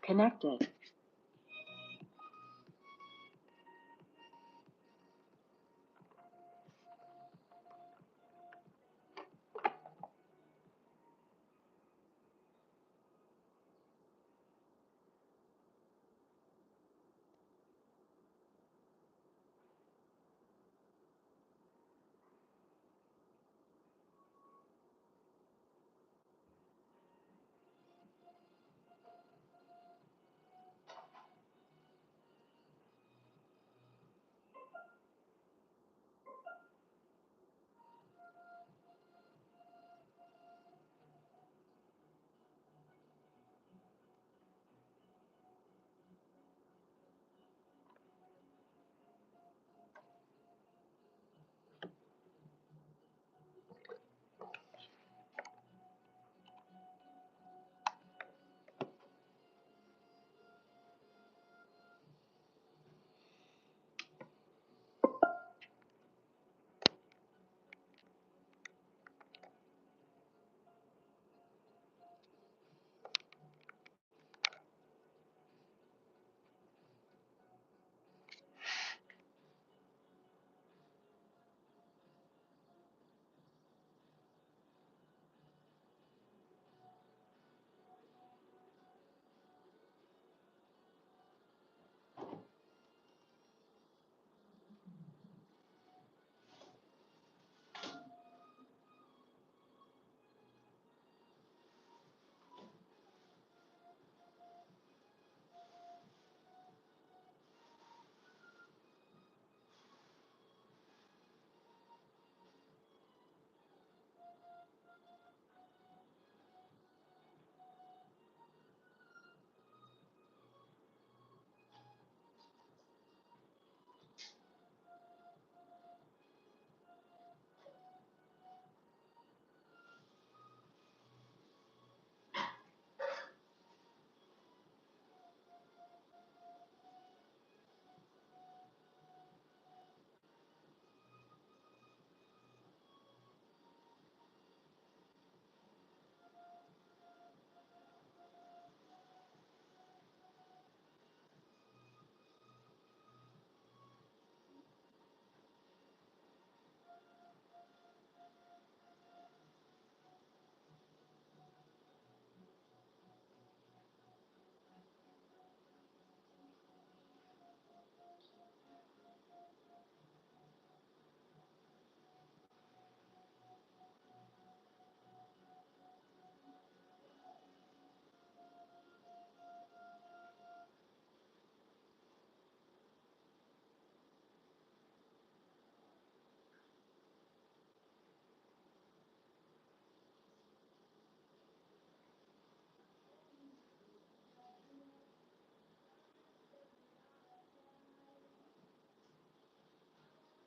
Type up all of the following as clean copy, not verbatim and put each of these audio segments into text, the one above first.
Connected.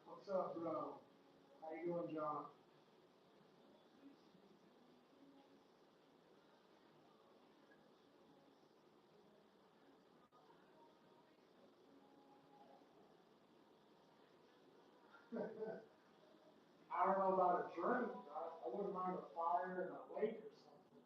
What's up, bro? How you doing, John? I don't know about a drink. I wouldn't mind a fire and a lake or something.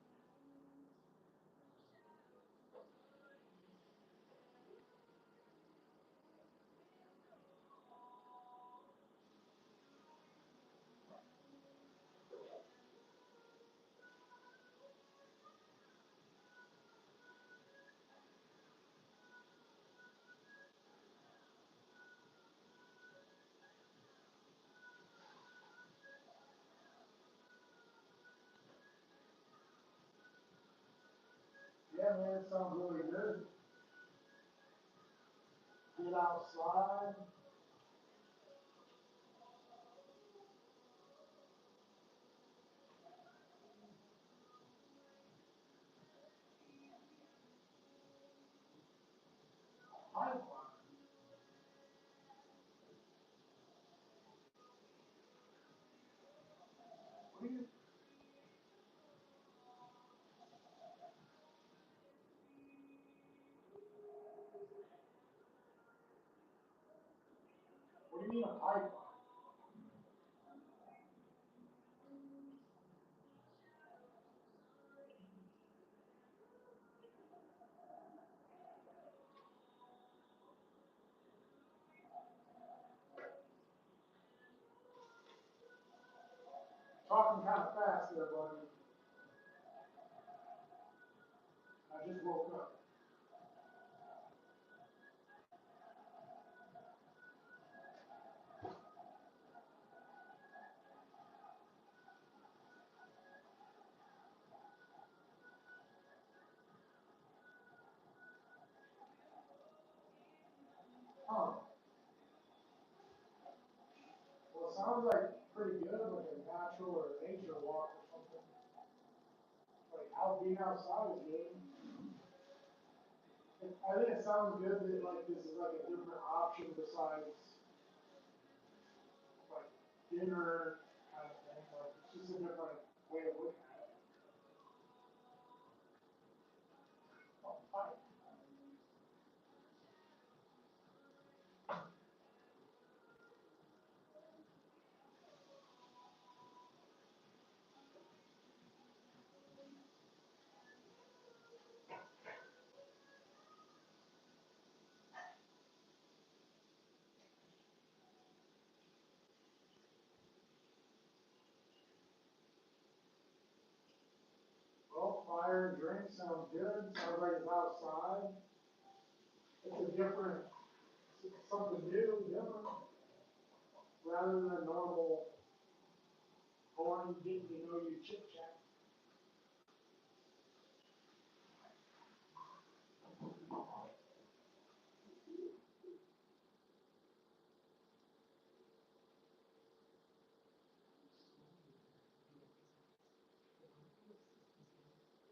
Yeah, man, it sounds really good. Get outside. Pipeline. to you? What do you mean a pipeline? Talking kind of fast there, buddy. I just woke up. Huh. Well, it sounds like pretty good, like a natural or nature walk or something. Like out being outside is good. I think it sounds good that like this is like a different option besides like dinner kind of thing. Like it's just a different way of looking at it. Oh, fine. Well, fire and drink sounds good. Sounds like it's outside. It's a different, something new, different, rather than a normal, boring, getting to know you chit chat.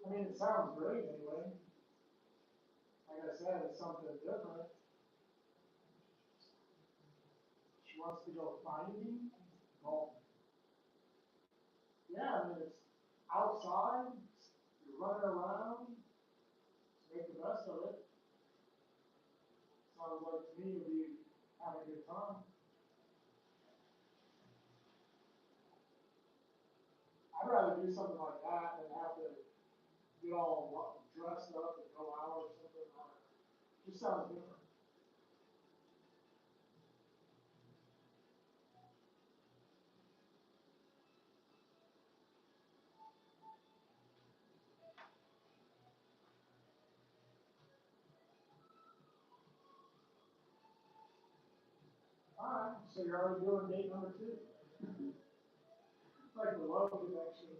I mean, it sounds great anyway. Like I said, it's something different. She wants to go finding. Well, yeah, I mean, it's outside. You're running around. Make the best of it. Sounds like to me you'd be having a good time. I'd rather do something like that than have to get all dressed up and go out or something. Just sounds different. All right, so you're already doing date number two. Like the love connection.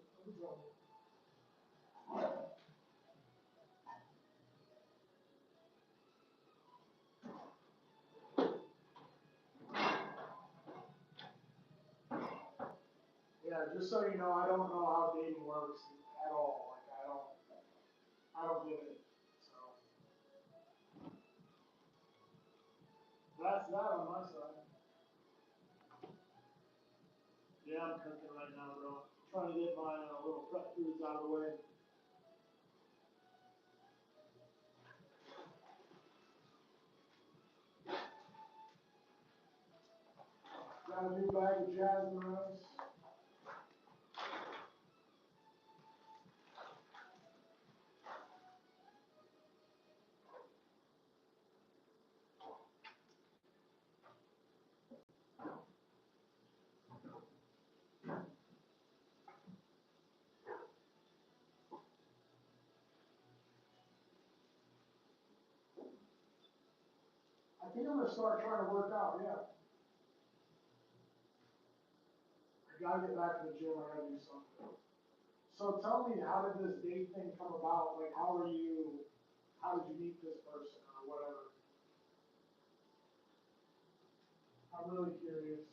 Yeah, just so you know, I don't know how dating works at all. Like I don't get it. So that's that on my side. Yeah, I'm cooking right now, bro. Trying to get my little prep foods out of the way. Got a new bag of jasmine rice. I think I'm gonna start trying to work out. Yeah, I gotta get back to the gym. I gotta do something. So tell me, how did this date thing come about? Like, how are you? How did you meet this person or whatever? I'm really curious.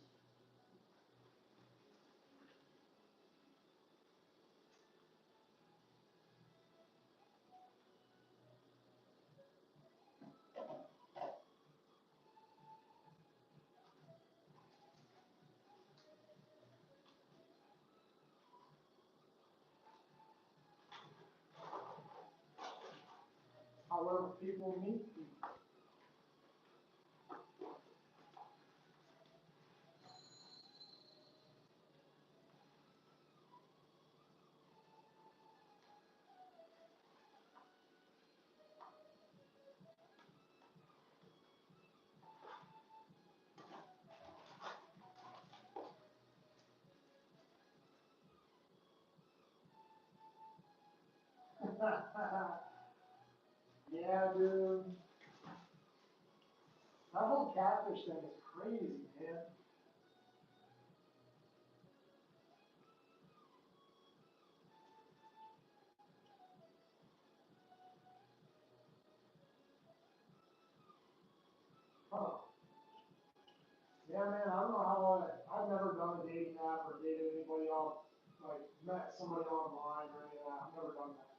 where people meet people. Yeah, dude. That whole catfish thing is crazy, man. Huh. Yeah, man, I don't know how I've never done a dating app or dated anybody off, like, met somebody online or any of that. I've never done that.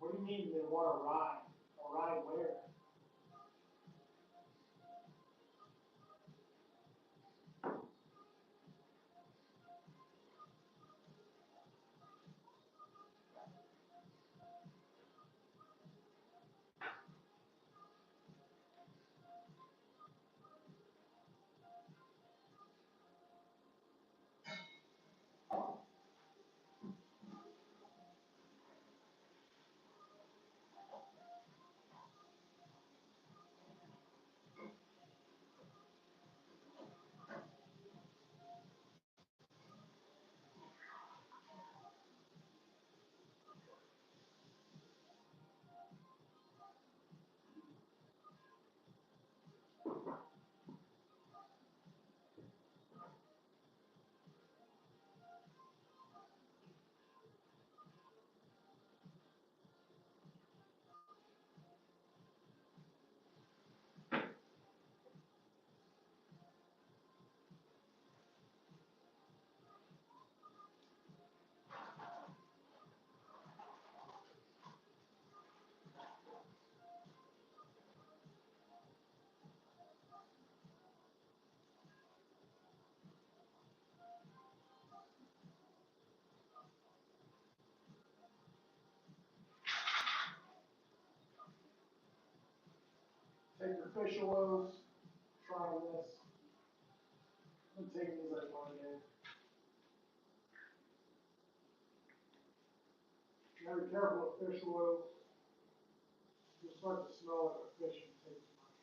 What do you mean they want to ride? A ride where? Take your fish oils, try this. I'm taking these like one day. You gotta be careful with fish oils. You'll start to smell like a fish and take too much.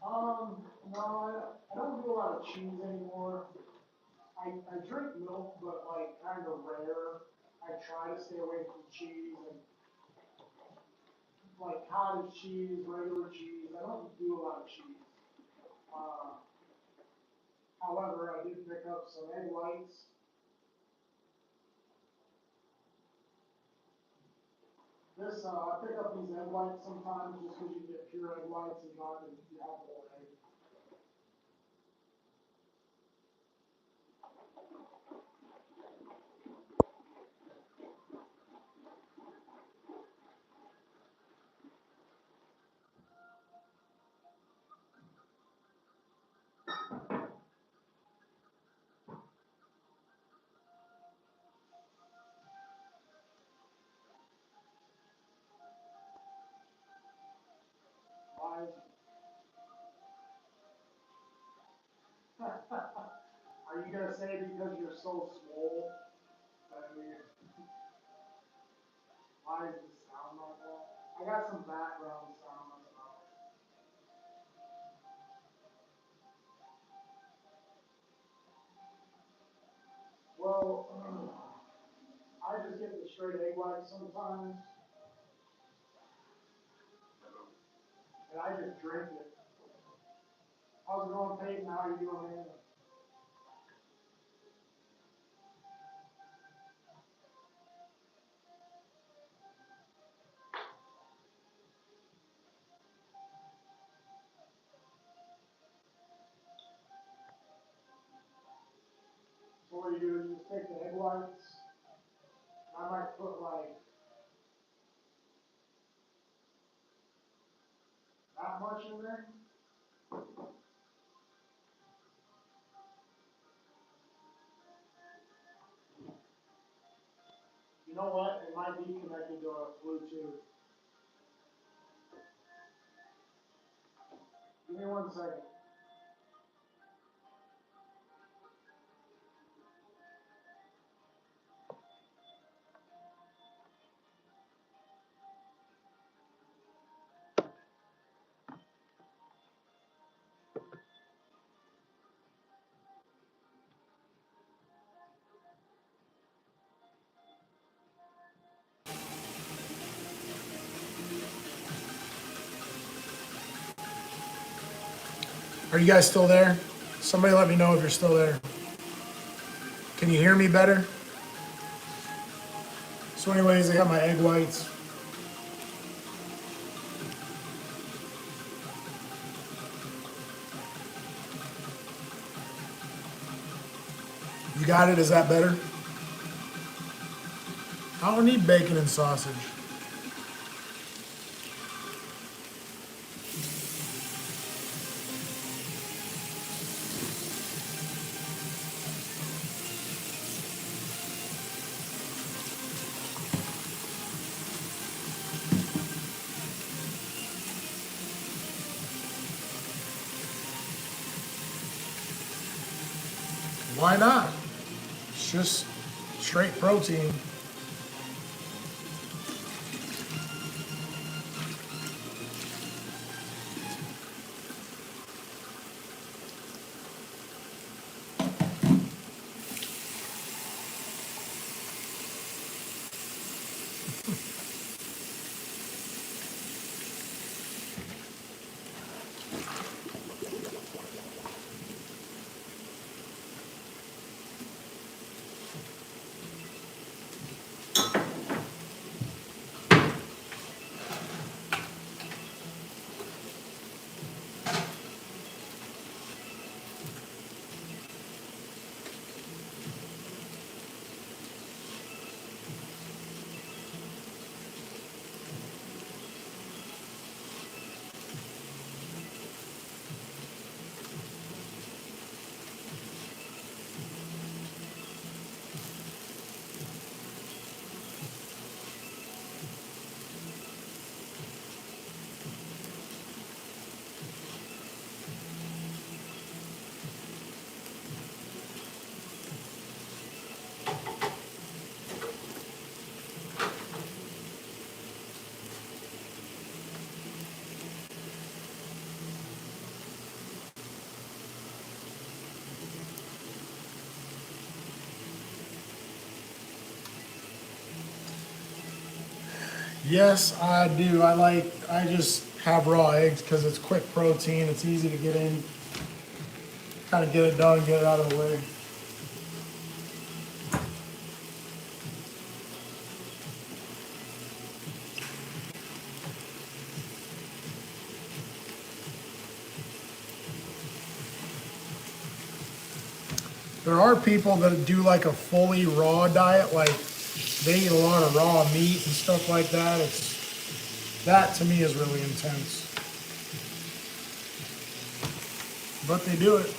I don't do a lot of cheese anymore. I drink milk, but like kind of rare. I try to stay away from cheese and like cottage cheese, regular cheese. I don't do a lot of cheese. Uh, However, I did pick up some egg whites. I pick up these egg whites sometimes just because you get pure egg whites and not have the whole egg. Why? Are you gonna say because you're so swole? I mean, why does it sound like that? I got some background sound on the mouth. Well, I just get the straight egg whites sometimes, and I just drink it. How's it going, Peyton? How are you doing, man? So what do? You just take the egg whites. I might put like that much in there. You know what? It might be connected to a Bluetooth. Give me 1 second. Are you guys still there? Somebody let me know if you're still there. Can you hear me better? So anyways, I got my egg whites. You got it? Is that better? I don't need bacon and sausage. Why not? It's just straight protein. Yes, I do. I just have raw eggs because it's quick protein. It's easy to get in, kind of get it done, get it out of the way. There are people that do like a fully raw diet, like they eat a lot of raw meat and stuff like that. That to me is really intense, but they do it.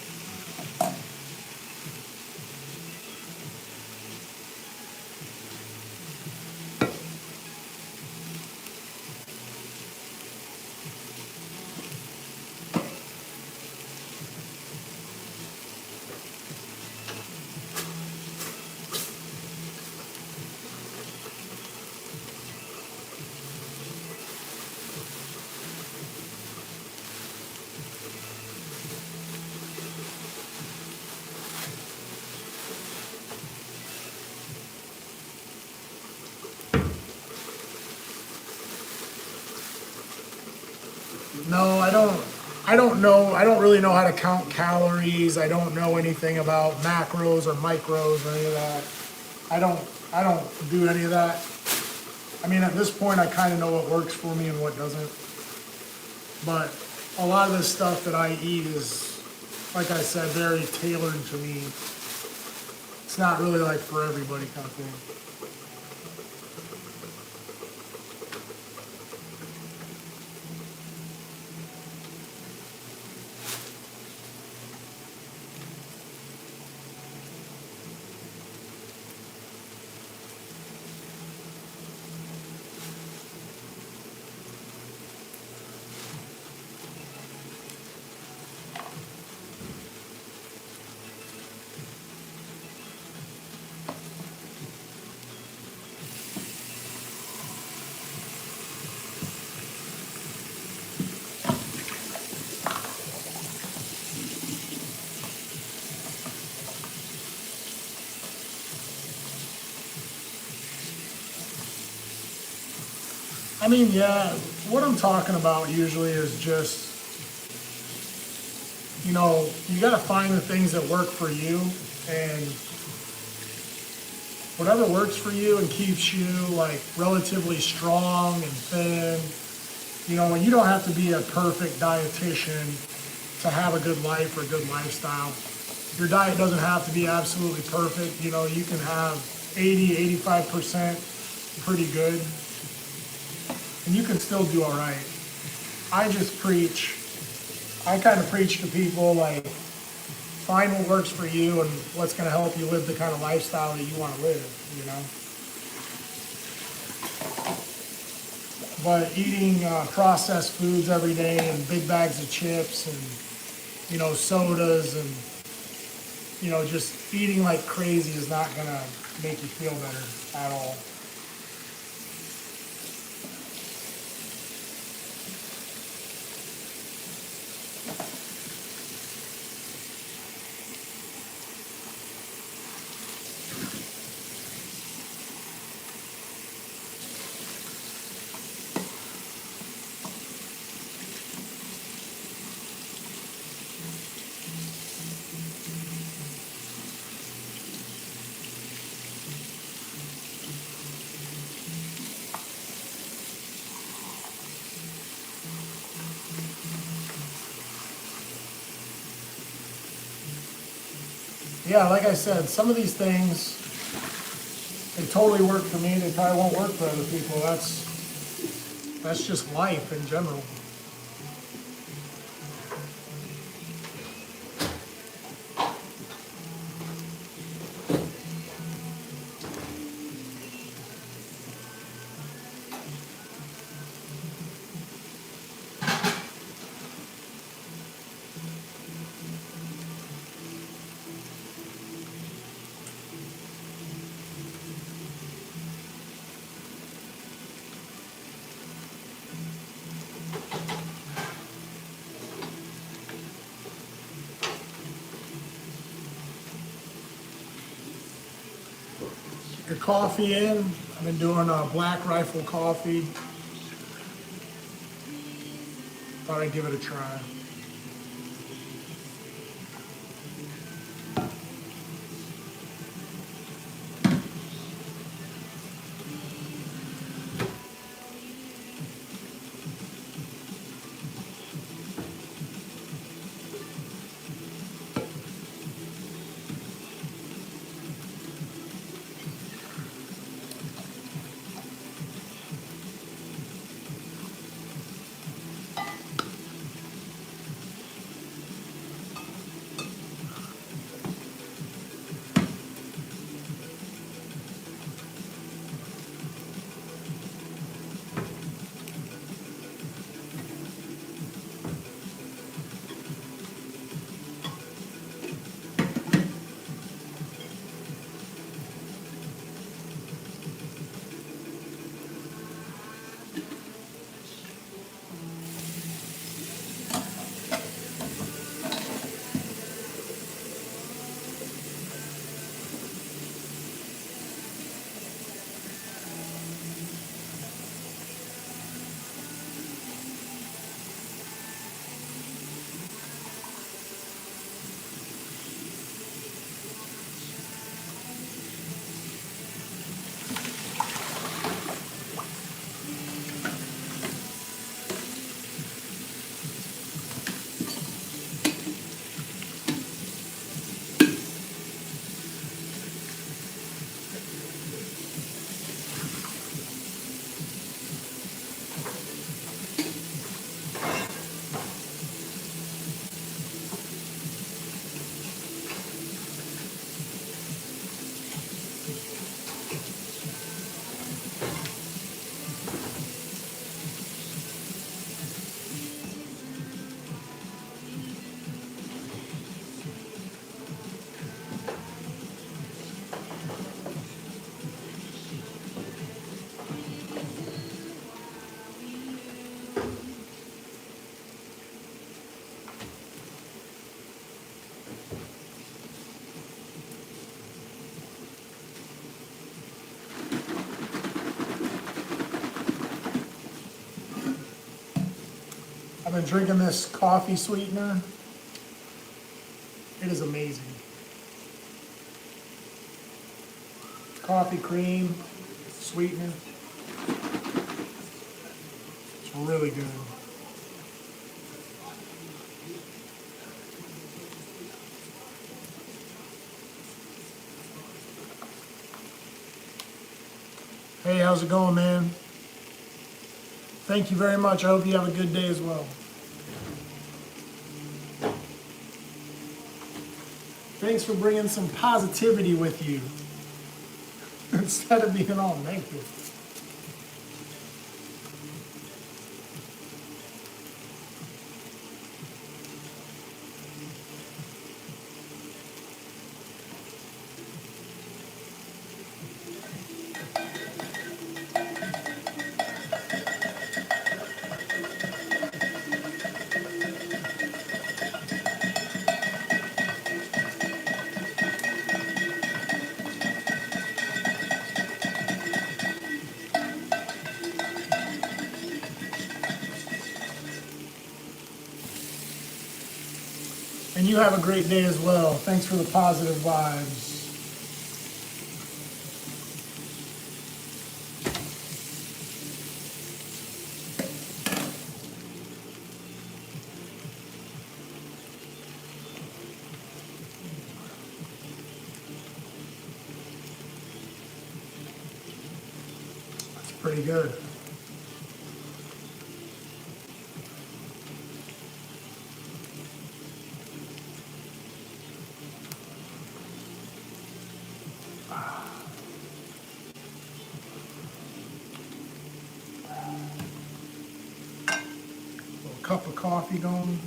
No, I don't. I don't know. I don't really know how to count calories. I don't know anything about macros or micros or any of that. I don't. I don't do any of that. I mean, at this point, I kind of know what works for me and what doesn't. But a lot of the stuff that I eat is, like I said, very tailored to me. It's not really like for everybody kind of thing. I mean, yeah, what I'm talking about usually is just, you got to find the things that work for you, and whatever works for you and keeps you like relatively strong and thin. And you don't have to be a perfect dietitian to have a good life or a good lifestyle. Your diet doesn't have to be absolutely perfect. You can have 80, 85% pretty good, and you can still do all right. I just preach, I kind of preach to people like, find what works for you and what's going to help you live the kind of lifestyle that you want to live. But eating processed foods every day and big bags of chips and, sodas and, just eating like crazy is not going to make you feel better at all. Yeah, like I said, some of these things, they totally work for me. They probably won't work for other people. That's just life in general. Your coffee in. I've been doing Black Rifle coffee. Thought I'd give it a try. I've been drinking this coffee sweetener. It is amazing. Coffee cream, sweetener. It's really good. Hey, how's it going, man? Thank you very much. I hope you have a good day as well. Thanks for bringing some positivity with you instead of being all negative. And you have a great day as well. Thanks for the positive vibes. That's pretty good. Little cup of coffee going.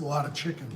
a lot of chicken.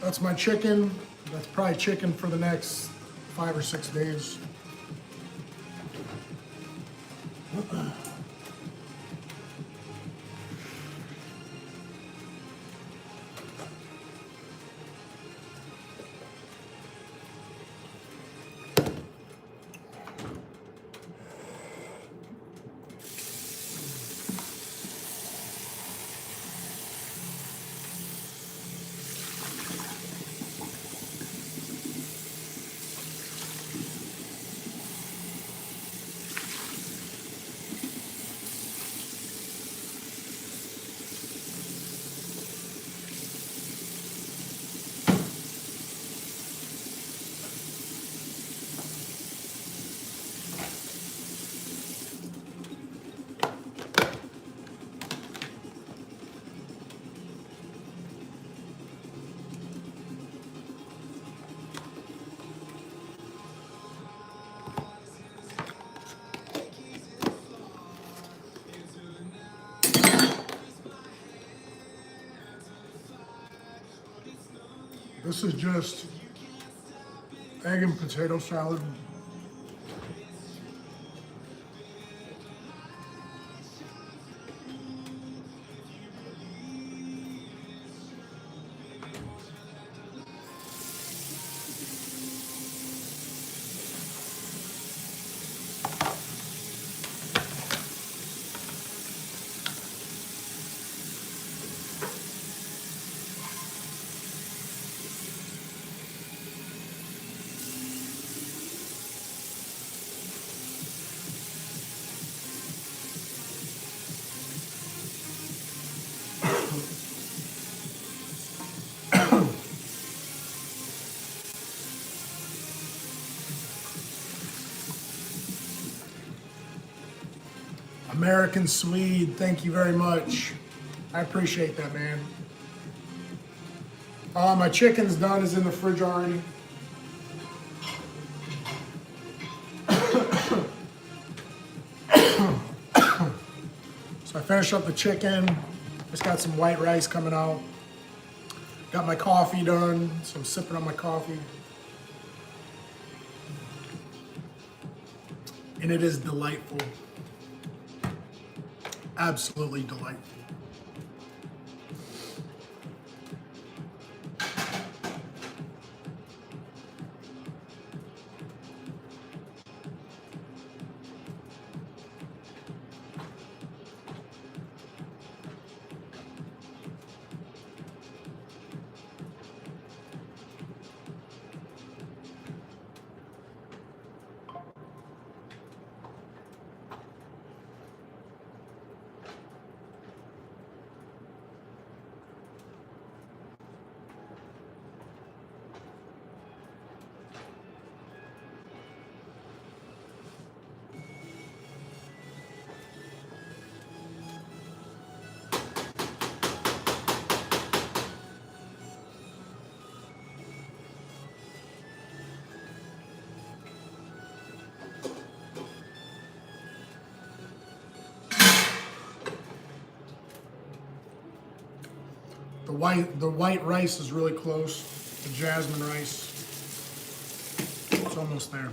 That's my chicken. That's probably chicken for the next 5 or 6 days. This is just egg and potato salad. American Swede, thank you very much. I appreciate that, man. My chicken's done, is in the fridge already. So I finished up the chicken. Just got some white rice coming out. Got my coffee done, so I'm sipping on my coffee. And it is delightful. Absolutely delightful. white rice is really close. The jasmine rice. It's almost there.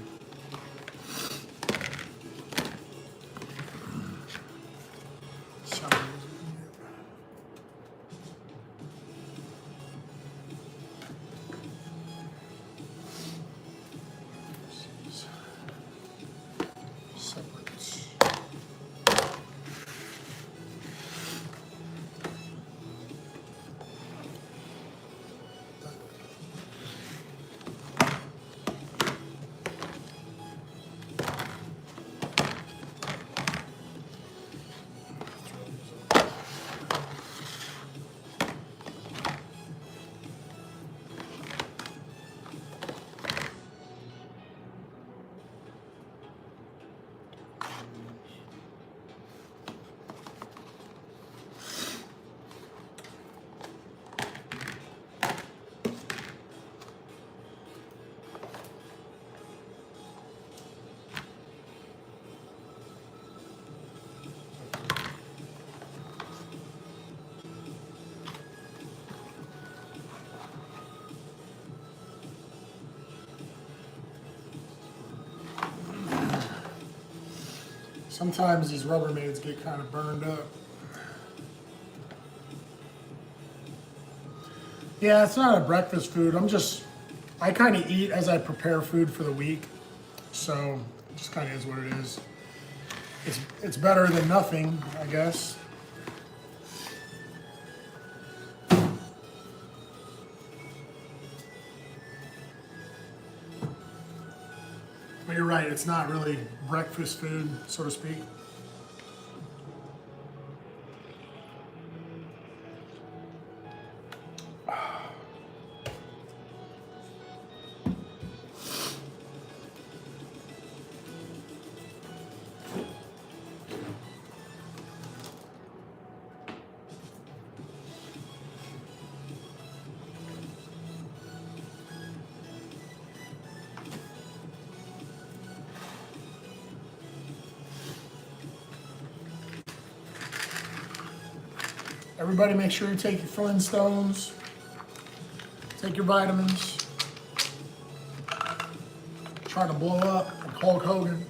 Sometimes these Rubbermaids get kind of burned up. Yeah, it's not a breakfast food. I kind of eat as I prepare food for the week. So it just kind of is what it is. It's better than nothing, I guess. But you're right, it's not really breakfast food, so to speak. Everybody make sure you take your Flintstones, take your vitamins, try to blow up like Hulk Hogan.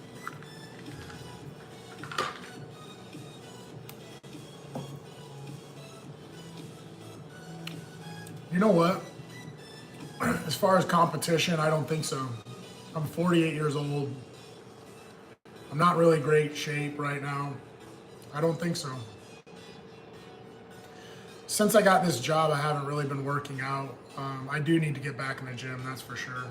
You know what? As far as competition, I don't think so. I'm 48 years old. I'm not really great shape right now. I don't think so. Since I got this job, I haven't really been working out. I do need to get back in the gym, that's for sure.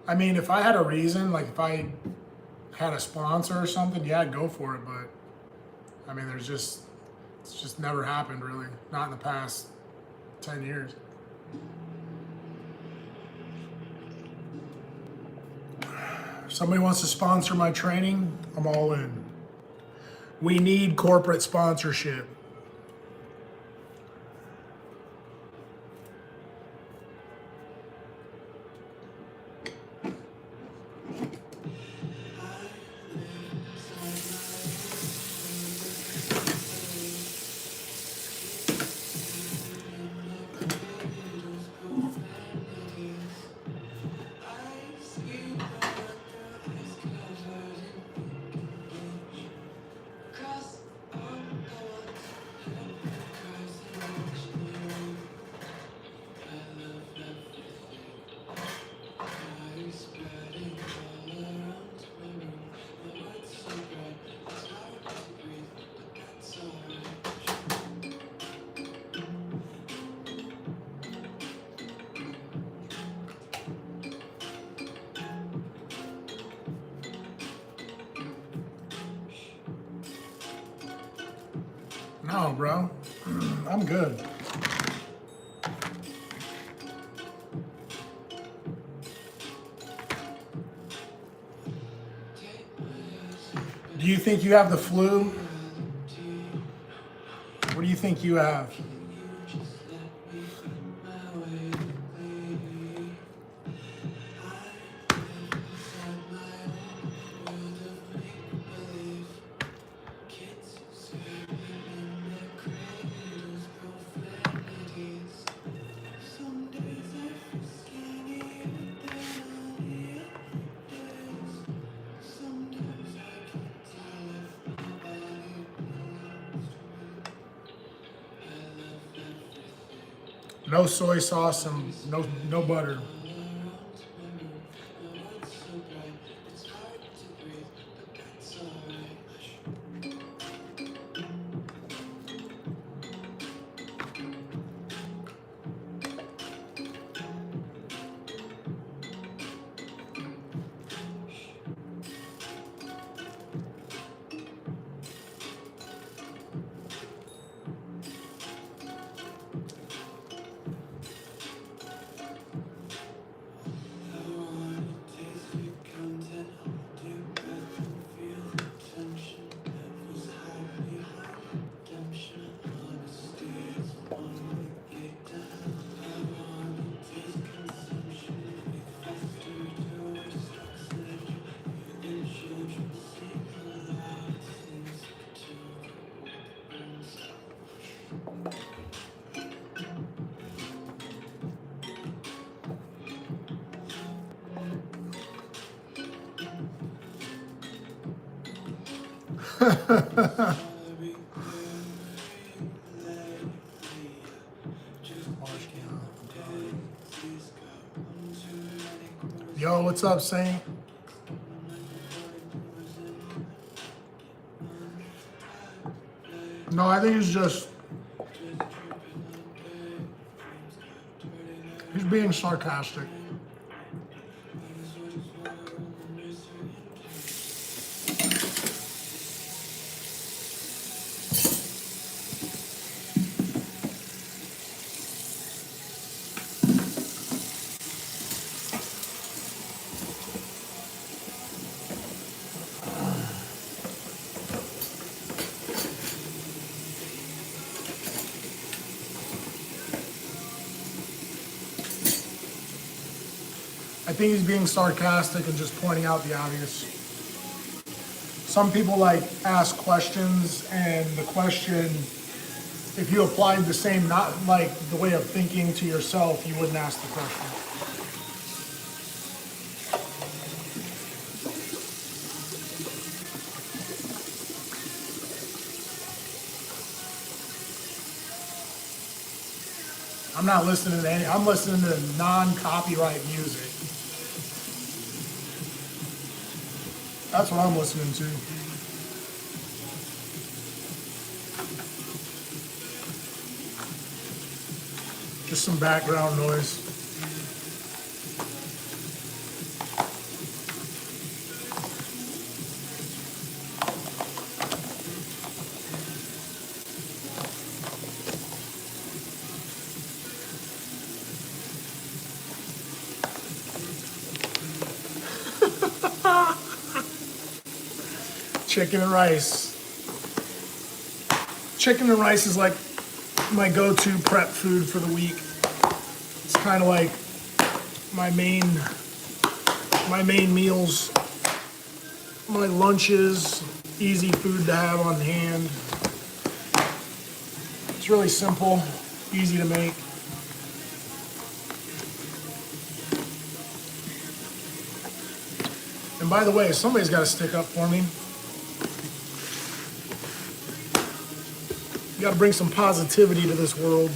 I mean, if I had a reason, like if I had a sponsor or something, yeah, I'd go for it. But I mean, it's just never happened really. Not in the past 10 years. If somebody wants to sponsor my training, I'm all in. We need corporate sponsorship. No, bro. I'm good. Do you think you have the flu? What do you think you have? No soy sauce and no butter. Yo, what's up, Saint? No, I think he's being sarcastic. I think he's being sarcastic and just pointing out the obvious. Some people like ask questions, and the question, if you applied the same, not like the way of thinking to yourself, you wouldn't ask the question. I'm not listening to I'm listening to non-copyright music. That's what I'm listening to. Just some background noise. Chicken and rice. Chicken and rice is like my go-to prep food for the week. It's kind of like my main meals, my lunches, easy food to have on hand. It's really simple, easy to make. And by the way, somebody's got to stick up for me. You got to bring some positivity to this world.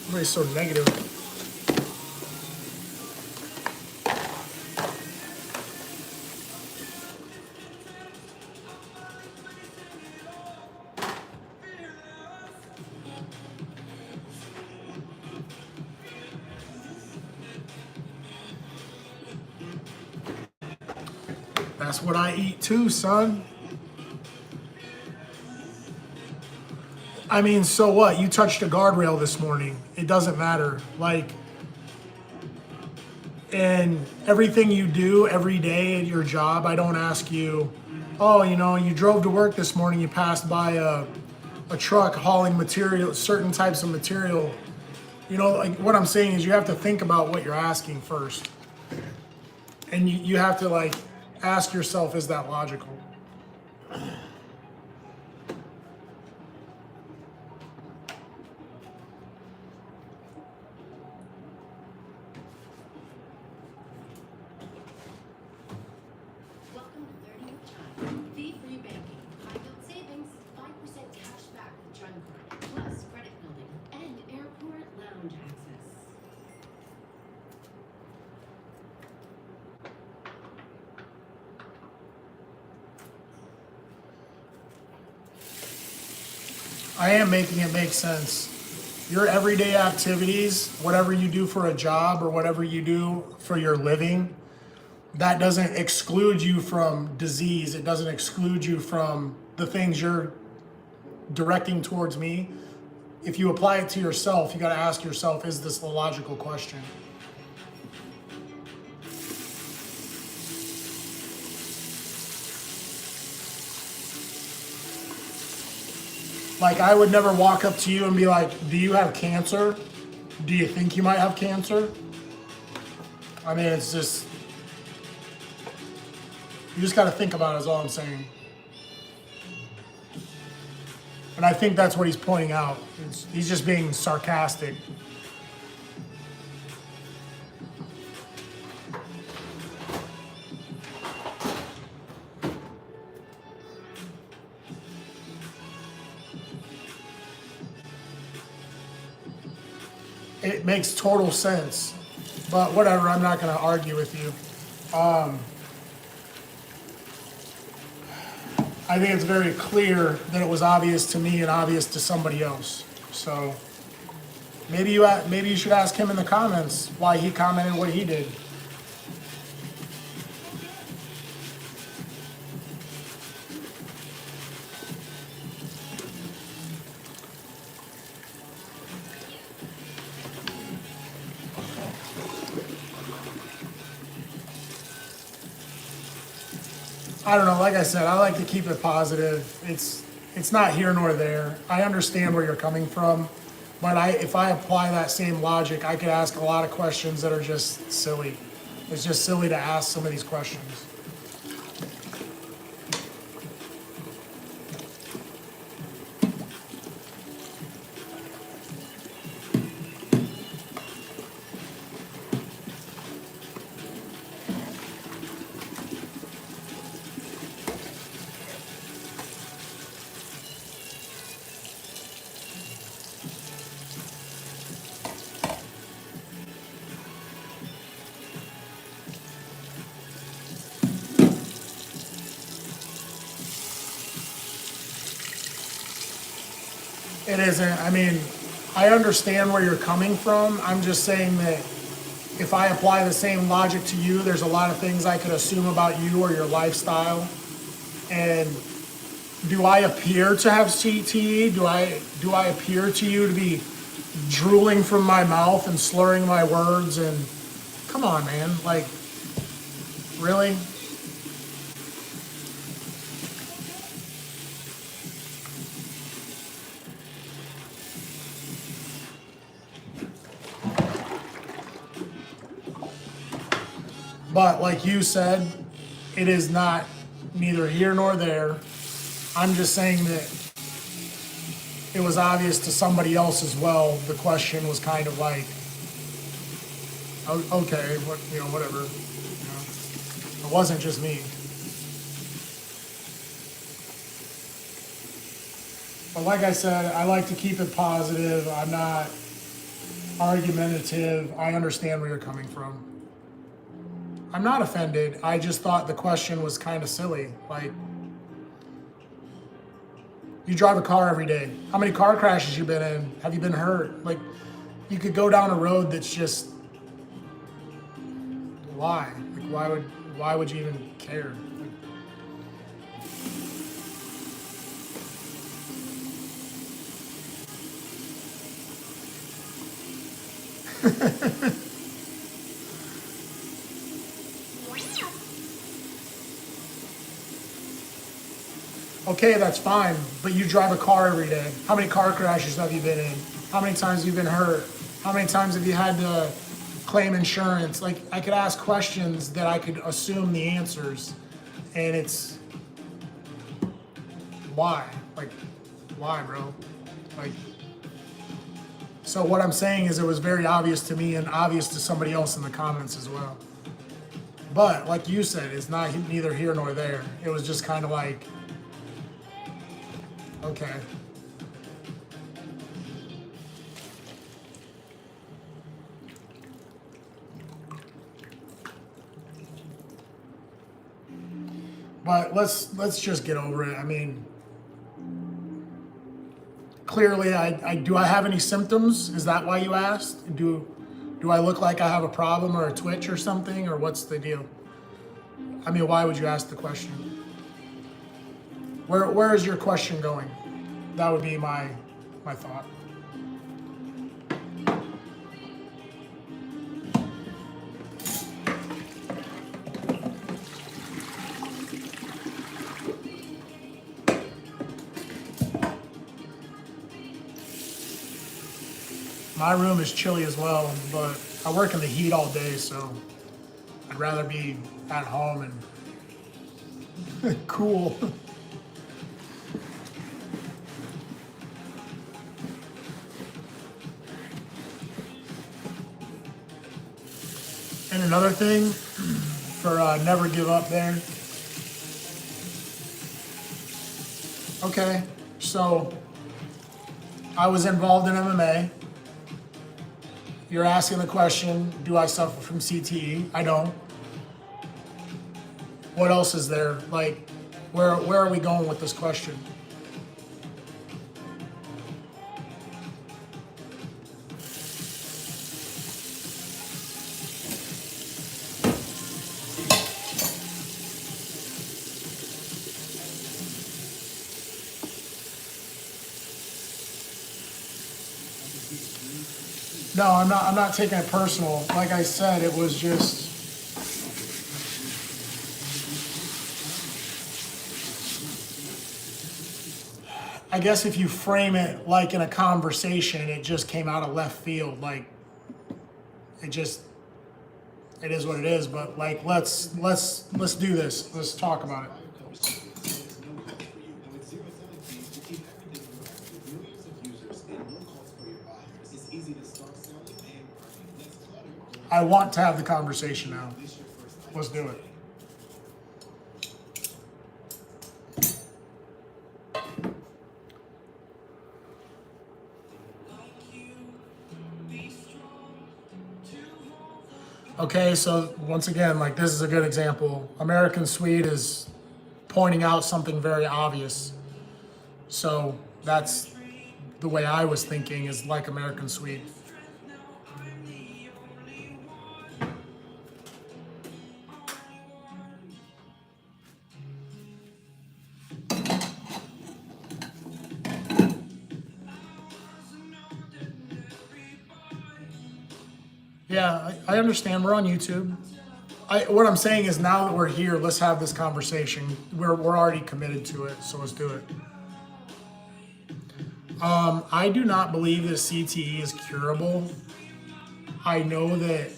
Everybody's so negative. That's what I eat too, son. I mean, so what? You touched a guardrail this morning. It doesn't matter. Like, and everything you do every day at your job, I don't ask you, oh, you drove to work this morning, you passed by a truck hauling material, certain types of material. Like what I'm saying is you have to think about what you're asking first. And you have to like ask yourself, is that logical? Welcome to 30 with Chime. Fee-free banking, high-yield savings, 5% cash back with Chime Card, plus credit building, and airport lounge I am making it make sense. Your everyday activities, whatever you do for a job or whatever you do for your living, that doesn't exclude you from disease. It doesn't exclude you from the things you're directing towards me. If you apply it to yourself, you got to ask yourself, is this a logical question? Like, I would never walk up to you and be like, do you have cancer? Do you think you might have cancer? I mean, it's just, you just got to think about it, is all I'm saying. And I think that's what he's pointing out. He's just being sarcastic. It makes total sense. But whatever, I'm not going to argue with you. I think it's very clear that it was obvious to me and obvious to somebody else. So maybe you should ask him in the comments why he commented what he did. I don't know, like I said, I like to keep it positive. It's not here nor there. I understand where you're coming from, but if I apply that same logic, I could ask a lot of questions that are just silly. It's just silly to ask some of these questions. It isn't. I mean, I understand where you're coming from. I'm just saying that if I apply the same logic to you, there's a lot of things I could assume about you or your lifestyle. And do I appear to have CTE? Do I appear to you to be drooling from my mouth and slurring my words? And come on, man. Like, really? But like you said, it is not neither here nor there. I'm just saying that it was obvious to somebody else as well. The question was kind of like, okay, whatever. It wasn't just me. But like I said, I like to keep it positive. I'm not argumentative. I understand where you're coming from. I'm not offended. I just thought the question was kind of silly. Like, you drive a car every day. How many car crashes you been in? Have you been hurt? Like, you could go down a road that's just, why? Like, why would you even care? Okay, that's fine, but you drive a car every day. How many car crashes have you been in? How many times have you been hurt? How many times have you had to claim insurance? Like, I could ask questions that I could assume the answers, and it's, why? Like, why, bro? Like, so what I'm saying is it was very obvious to me and obvious to somebody else in the comments as well. But like you said, it's not neither here nor there. It was just kind of like, okay. But let's just get over it. I mean, clearly, do I have any symptoms? Is that why you asked? Do I look like I have a problem or a twitch or something, or what's the deal? I mean, why would you ask the question? Where is your question going? That would be my thought. My room is chilly as well, but I work in the heat all day, so I'd rather be at home and cool. And another thing for never give up there. Okay, so I was involved in MMA. You're asking the question, do I suffer from CTE? I don't. What else is there? Like, where are we going with this question? No, I'm not taking it personal. Like I said, it was just, I guess if you frame it like in a conversation, it just came out of left field. Like, it is what it is. But like, let's do this. Let's talk about it. I want to have the conversation now. Let's do it. Okay, so once again, like this is a good example. American Swede is pointing out something very obvious. So that's the way I was thinking, is like American Swede. Yeah, I understand. We're on YouTube. What I'm saying is, now that we're here, let's have this conversation. We're already committed to it, so let's do it. I do not believe that CTE is curable. I know that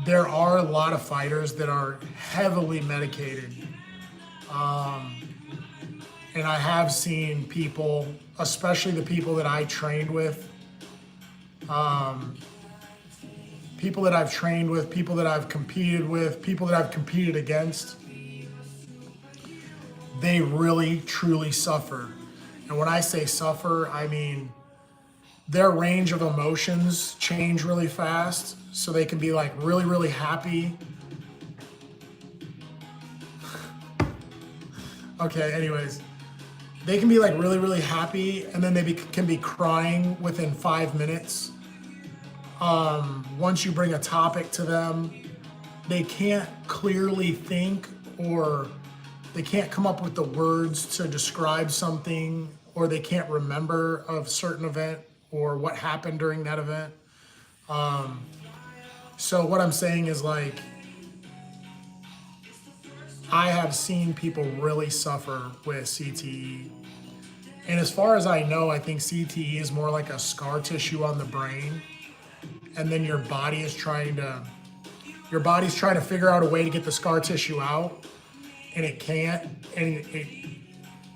there are a lot of fighters that are heavily medicated. And I have seen people, especially the people that I trained with, people that I've trained with, people that I've competed with, people that I've competed against, they really, truly suffer. And when I say suffer, I mean their range of emotions change really fast. So they can be like really, really happy. Okay, anyways. They can be like really, really happy, and then they can be crying within 5 minutes. Once you bring a topic to them, they can't clearly think, or they can't come up with the words to describe something, or they can't remember a certain event or what happened during that event. So what I'm saying is, like, I have seen people really suffer with CTE. And as far as I know, I think CTE is more like a scar tissue on the brain. And then your body's trying to figure out a way to get the scar tissue out, and it can't. And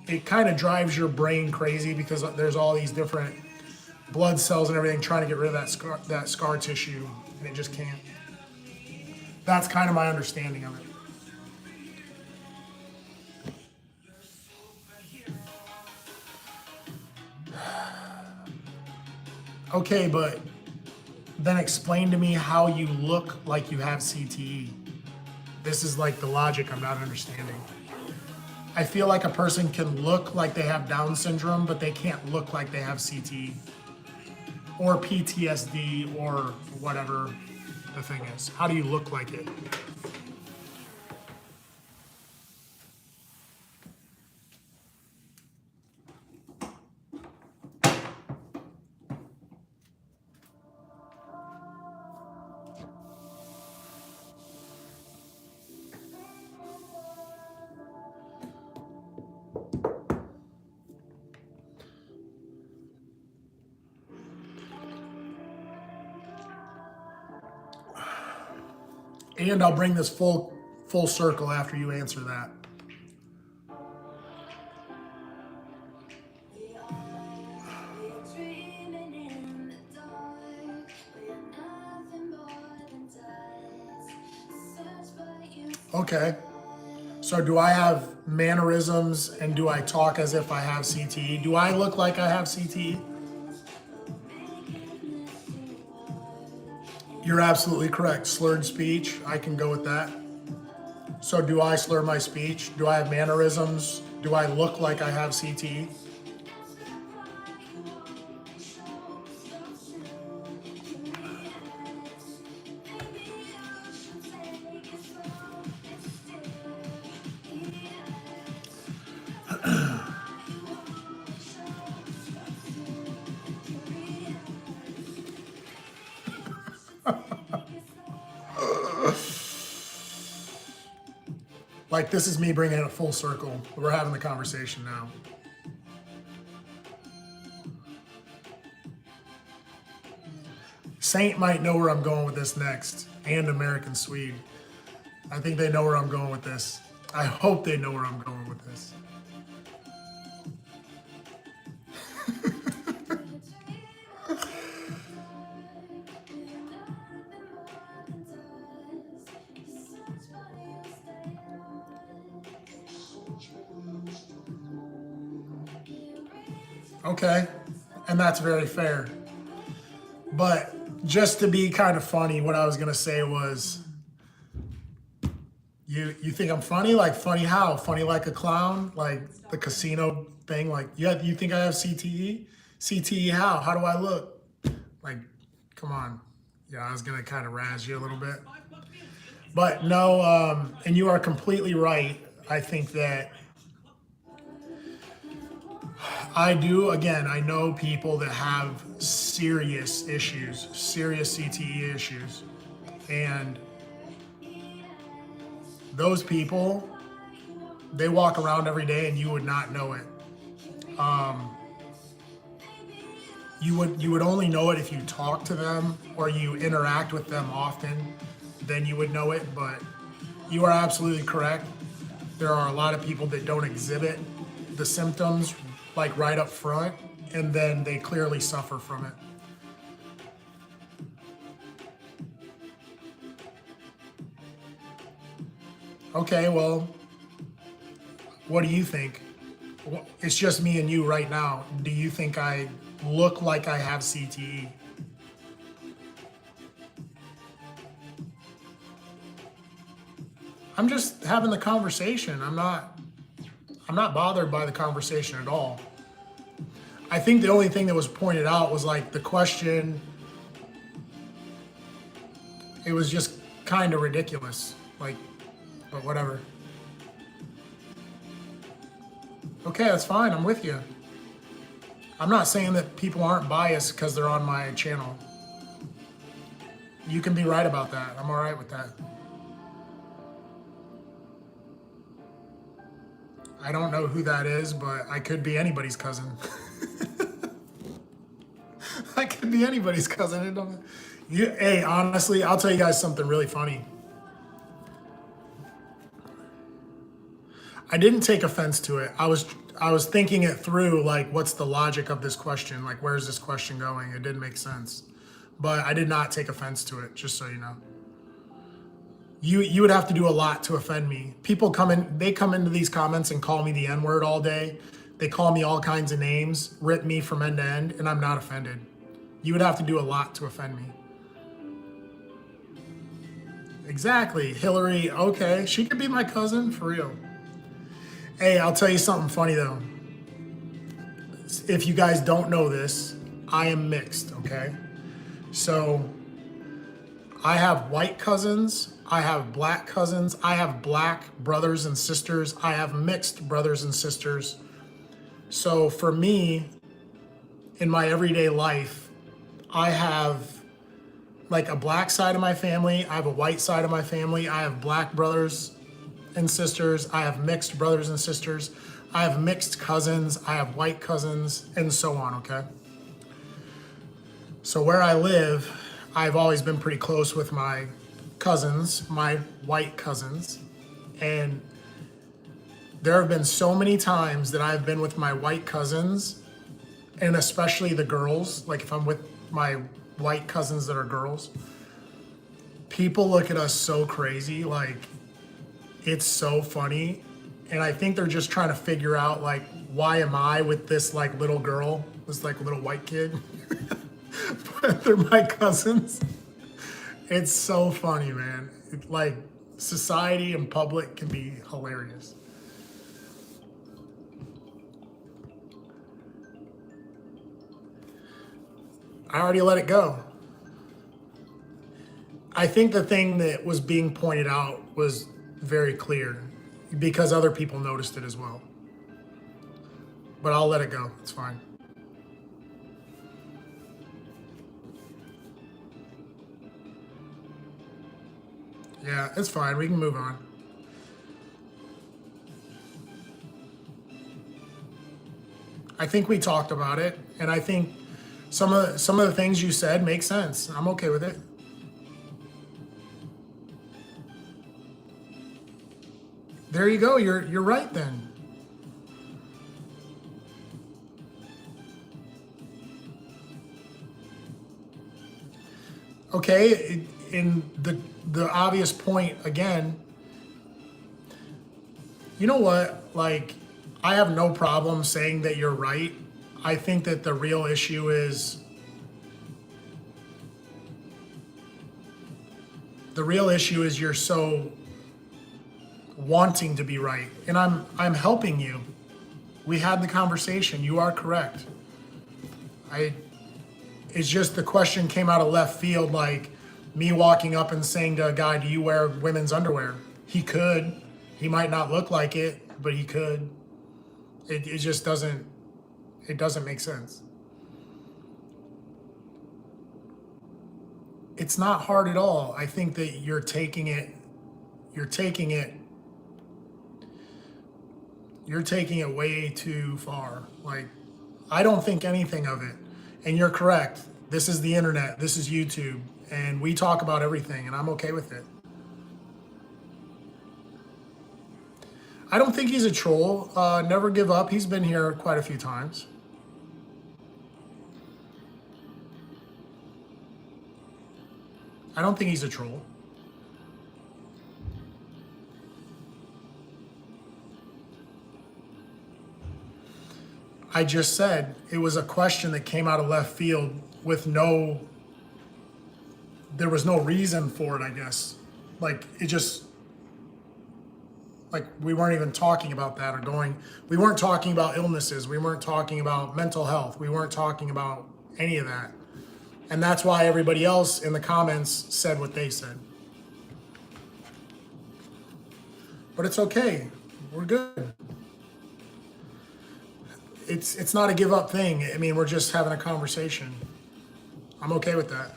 it kind of drives your brain crazy, because there's all these different blood cells and everything trying to get rid of that scar tissue, and it just can't. That's kind of my understanding of it. Okay, but then explain to me how you look like you have CTE. This is like the logic I'm not understanding. I feel like a person can look like they have Down syndrome, but they can't look like they have CTE or PTSD or whatever the thing is. How do you look like it? And I'll bring this full circle after you answer that. Okay. So do I have mannerisms and do I talk as if I have CTE? Do I look like I have CTE? You're absolutely correct. Slurred speech, I can go with that. So do I slur my speech? Do I have mannerisms? Do I look like I have CTE? Like this is me bringing it a full circle. We're having the conversation now. Saint might know where I'm going with this next, and American Swede. I think they know where I'm going with this. I hope they know where I'm going with this. Okay, and that's very fair. But just to be kind of funny, what I was gonna say was, you think I'm funny? Like funny how? Funny like a clown? Like the casino thing? Like, yeah, you think I have CTE? CTE how? How do I look? Like, come on. Yeah, I was gonna kind of razz you a little bit. But no, and you are completely right. I think that I do, again, I know people that have serious issues, serious CTE issues. And those people, they walk around every day and you would not know it. You would only know it if you talk to them or you interact with them often, then you would know it. But you are absolutely correct. There are a lot of people that don't exhibit the symptoms like right up front, and then they clearly suffer from it. Okay, well, what do you think? It's just me and you right now. Do you think I look like I have CTE? I'm just having the conversation. I'm not bothered by the conversation at all. I think the only thing that was pointed out was like the question, it was just kind of ridiculous. Like, but whatever. Okay, that's fine. I'm with you. I'm not saying that people aren't biased because they're on my channel. You can be right about that. I'm all right with that. I don't know who that is, but I could be anybody's cousin. I could be anybody's cousin. Hey, honestly, I'll tell you guys something really funny. I didn't take offense to it. I was thinking it through, like, what's the logic of this question? Like, where's this question going? It didn't make sense. But I did not take offense to it, just so you know. You would have to do a lot to offend me. People come into these comments and call me the N-word all day. They call me all kinds of names, rip me from end to end, and I'm not offended. You would have to do a lot to offend me. Exactly. Hillary, okay, she could be my cousin, for real. Hey, I'll tell you something funny though. If you guys don't know this, I am mixed, okay? So I have white cousins, I have black cousins, I have black brothers and sisters, I have mixed brothers and sisters. So for me, in my everyday life, I have like a black side of my family, I have a white side of my family, I have black brothers and sisters, I have mixed brothers and sisters, I have mixed cousins, I have white cousins, and so on, okay? So where I live, I've always been pretty close with my cousins, my white cousins, and there have been so many times that I've been with my white cousins, and especially the girls, like if I'm with my white cousins that are girls, people look at us so crazy, like it's so funny. And I think they're just trying to figure out like, why am I with this like little girl, this like little white kid? But they're my cousins. It's so funny, man. Like society and public can be hilarious. I already let it go. I think the thing that was being pointed out was very clear because other people noticed it as well. But I'll let it go. It's fine. Yeah, it's fine. We can move on. I think we talked about it, and I think some of the things you said make sense. I'm okay with it. There you go. You're right then. Okay, in the obvious point again, you know what? Like, I have no problem saying that you're right. I think that the real issue is you're so wanting to be right, and I'm helping you. We had the conversation. You are correct. It's just the question came out of left field, like me walking up and saying to a guy, "Do you wear women's underwear?" He could. He might not look like it, but he could. It just doesn't. It doesn't make sense. It's not hard at all. I think that you're taking it. You're taking it. You're taking it way too far. Like, I don't think anything of it. And you're correct. This is the internet. This is YouTube. And we talk about everything, and I'm okay with it. I don't think he's a troll. Never give up. He's been here quite a few times. I don't think he's a troll. I just said it was a question that came out of left field with there was no reason for it, I guess. Like, it just, like, we weren't even talking about that we weren't talking about illnesses. We weren't talking about mental health. We weren't talking about any of that. And that's why everybody else in the comments said what they said. But it's okay. We're good. It's not a give up thing. I mean, we're just having a conversation. I'm okay with that.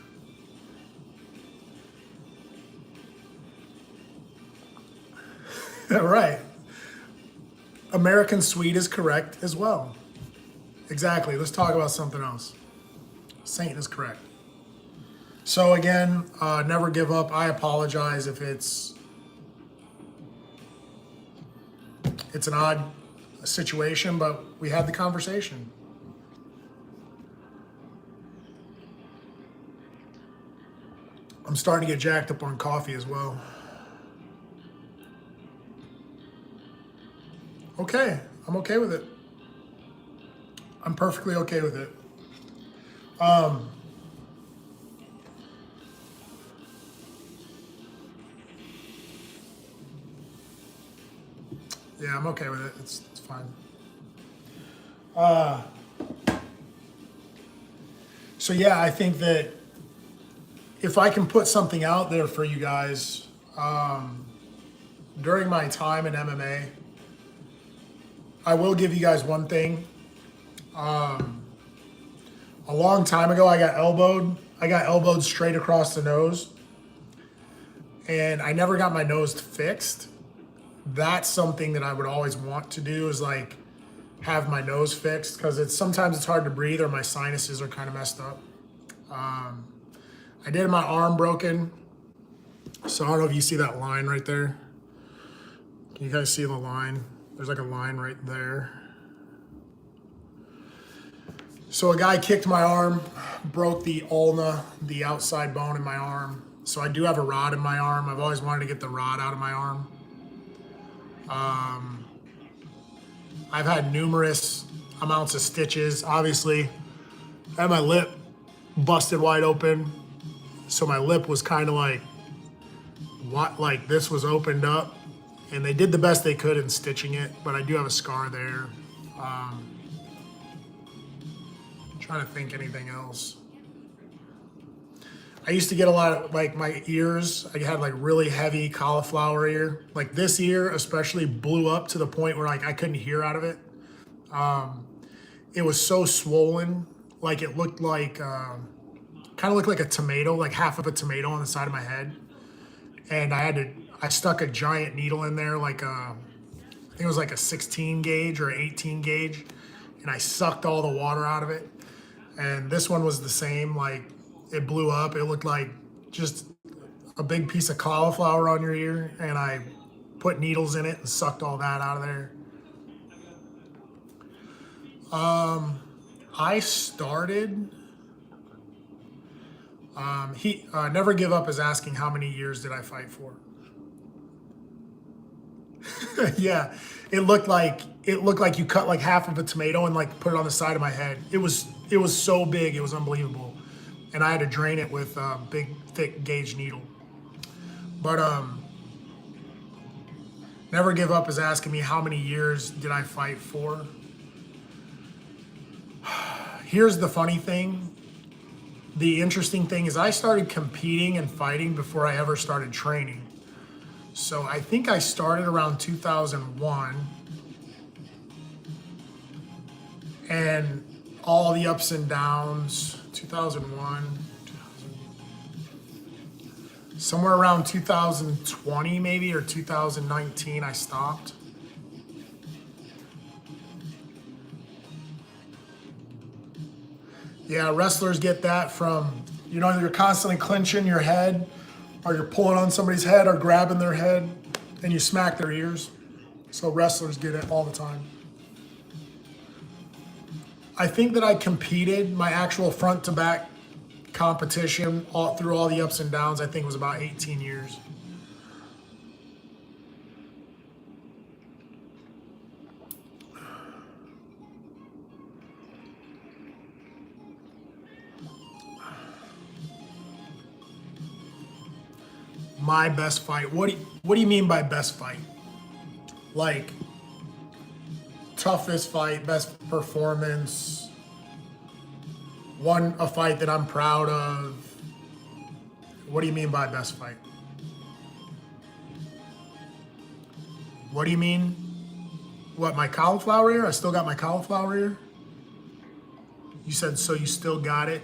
Right. American Sweet is correct as well. Exactly. Let's talk about something else. Saint is correct. So again, never give up. I apologize if it's an odd situation, but we had the conversation. I'm starting to get jacked up on coffee as well. Okay, I'm okay with it. I'm perfectly okay with it. Yeah, I'm okay with it. It's fine. So yeah, I think that if I can put something out there for you guys, during my time in MMA, I will give you guys one thing. A long time ago, I got elbowed. I got elbowed straight across the nose, and I never got my nose fixed. That's something that I would always want to do, is like have my nose fixed, because sometimes it's hard to breathe or my sinuses are kind of messed up. I did my arm broken. So I don't know if you see that line right there. Can you guys see the line? There's like a line right there. So a guy kicked my arm, broke the ulna, the outside bone in my arm. So I do have a rod in my arm. I've always wanted to get the rod out of my arm. I've had numerous amounts of stitches. Obviously, I had my lip busted wide open. So my lip was kind of like, what, like this was opened up. And they did the best they could in stitching it, but I do have a scar there. Trying to think anything else. I used to get a lot of, like, my ears, I had like really heavy cauliflower ear. Like this ear especially blew up to the point where like I couldn't hear out of it. It was so swollen, like it looked like, kind of looked like a tomato, like half of a tomato on the side of my head. And I stuck a giant needle in there, like I think it was like a 16 gauge or 18 gauge, and I sucked all the water out of it. And this one was the same, like it blew up. It looked like just a big piece of cauliflower on your ear, and I put needles in it and sucked all that out of there. I started, Never Give Up is asking how many years did I fight for? Yeah, it looked like you cut like half of a tomato and like put it on the side of my head. It was so big, it was unbelievable, and I had to drain it with a big thick gauge needle. But Never Give Up is asking me how many years did I fight for. Here's the funny thing. The interesting thing is I started competing and fighting before I ever started training. So I think I started around 2001, and all the ups and downs, 2001, somewhere around 2020 maybe, or 2019 I stopped. Yeah, wrestlers get that from, you're constantly clenching your head, or you're pulling on somebody's head or grabbing their head and you smack their ears. So wrestlers get it all the time. I think that I competed, my actual front to back competition through all the ups and downs, I think was about 18 years. My best fight. What do you mean by best fight? Like toughest fight, best performance, a fight that I'm proud of. What do you mean by best fight? What do you mean? What, my cauliflower ear? I still got my cauliflower ear? You said, so you still got it?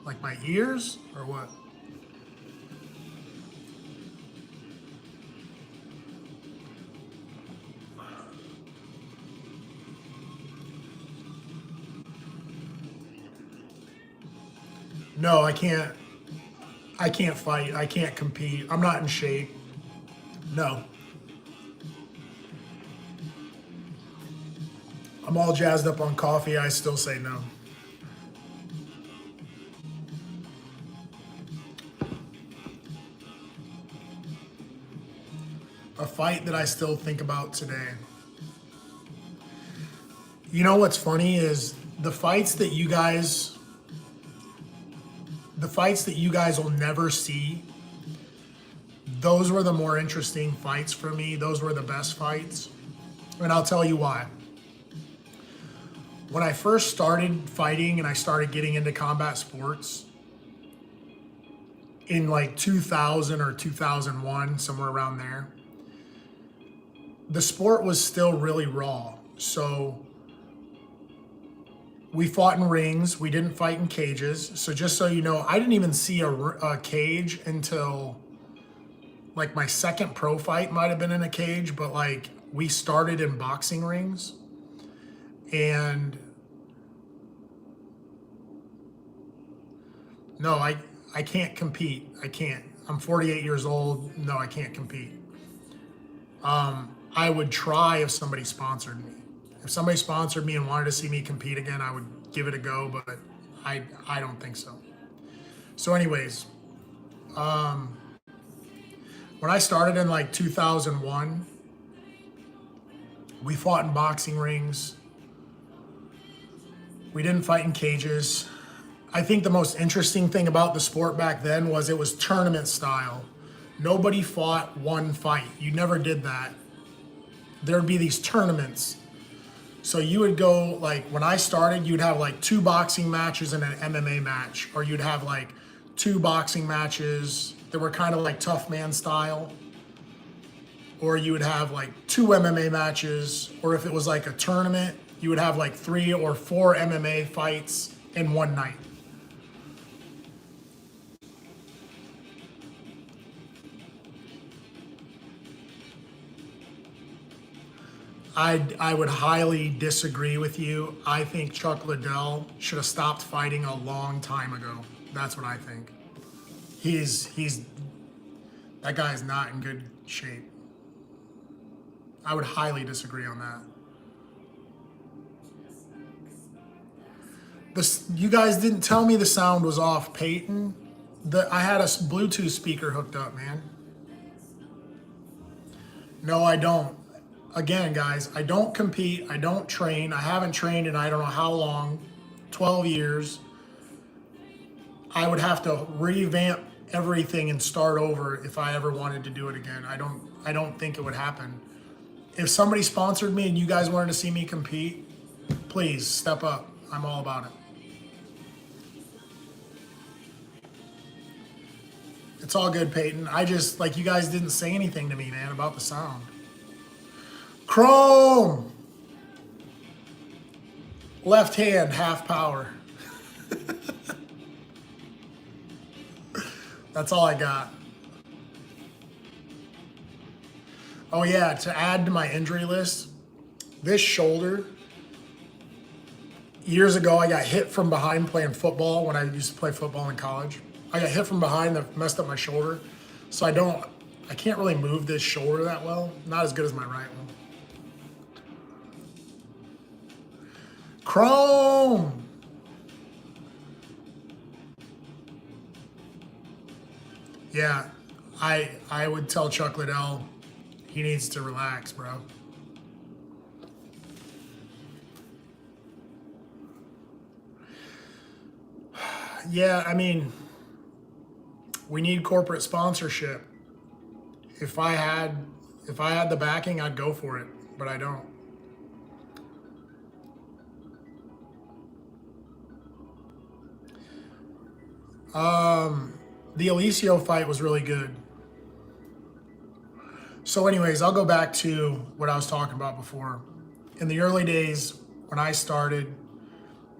Like my ears or what? No, I can't fight. I can't compete. I'm not in shape. No. I'm all jazzed up on coffee. I still say no. A fight that I still think about today. You know what's funny is the fights that you guys will never see, those were the more interesting fights for me. Those were the best fights. And I'll tell you why. When I first started fighting and I started getting into combat sports in like 2000 or 2001, somewhere around there, the sport was still really raw. So we fought in rings. We didn't fight in cages. So just so you know, I didn't even see a cage until like my second pro fight might have been in a cage, but like we started in boxing rings. And no, I can't compete. I can't. I'm 48 years old. No, I can't compete. I would try if somebody sponsored me. If somebody sponsored me and wanted to see me compete again, I would give it a go, but I don't think so. So anyways, when I started in like 2001, we fought in boxing rings. We didn't fight in cages. I think the most interesting thing about the sport back then was it was tournament style. Nobody fought one fight. You never did that. There'd be these tournaments. So you would go, like when I started, you'd have like 2 boxing matches and an MMA match, or you'd have like 2 boxing matches that were kind of like tough man style, or you would have like 2 MMA matches, or if it was like a tournament, you would have like 3 or 4 MMA fights in one night. I would highly disagree with you. I think Chuck Liddell should have stopped fighting a long time ago. That's what I think. That guy is not in good shape. I would highly disagree on that. You guys didn't tell me the sound was off, Peyton. I had a Bluetooth speaker hooked up, man. No, I don't. Again, guys, I don't compete. I don't train. I haven't trained in I don't know how long, 12 years. I would have to revamp everything and start over if I ever wanted to do it again. I don't think it would happen. If somebody sponsored me and you guys wanted to see me compete, please step up. I'm all about it. It's all good, Peyton. I just, like, you guys didn't say anything to me, man, about the sound. Chrome! Left hand, half power. That's all I got. Oh yeah, to add to my injury list, this shoulder, years ago I got hit from behind playing football when I used to play football in college. I got hit from behind that messed up my shoulder. So I can't really move this shoulder that well. Not as good as my right one. Chrome! Yeah, I would tell Chuck Liddell he needs to relax, bro. Yeah, I mean, we need corporate sponsorship. If I had the backing, I'd go for it, but I don't. The Alicio fight was really good. So anyways, I'll go back to what I was talking about before. In the early days, when I started,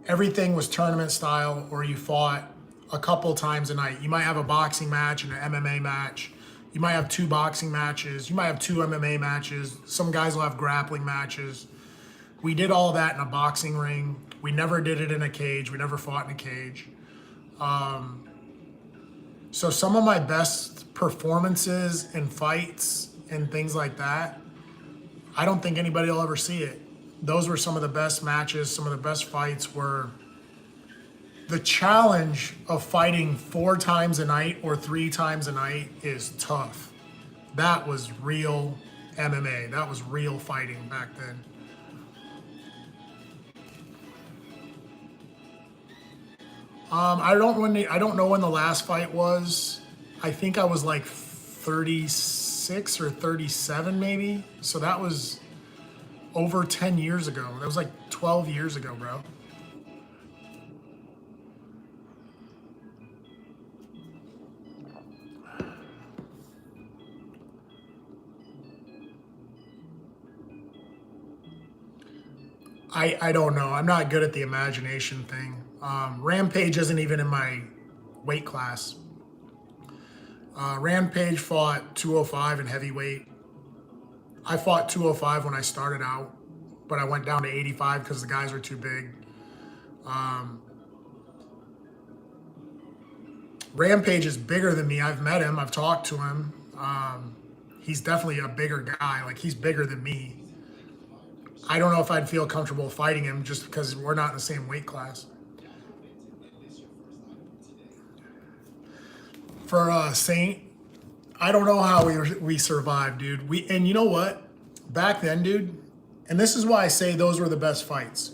everything was tournament style, or you fought a couple times a night. You might have a boxing match and an MMA match. You might have 2 boxing matches. You might have 2 MMA matches. Some guys will have grappling matches. We did all that in a boxing ring. We never did it in a cage. We never fought in a cage. So some of my best performances in fights and things like that, I don't think anybody will ever see it. Those were some of the best matches. Some of the best fights were the challenge of fighting 4 times a night or 3 times a night is tough. That was real MMA. That was real fighting back then. I don't know when the last fight was. I think I was like 36 or 37 maybe. So that was over 10 years ago. That was like 12 years ago, bro. I don't know. I'm not good at the imagination thing. Rampage isn't even in my weight class. Rampage fought 205 in heavyweight. I fought 205 when I started out, but I went down to 85 because the guys are too big. Rampage is bigger than me. I've met him. I've talked to him. He's definitely a bigger guy. Like, he's bigger than me. I don't know if I'd feel comfortable fighting him just because we're not in the same weight class. For Saint, I don't know how we survived, dude. And you know what? Back then, dude, and this is why I say those were the best fights.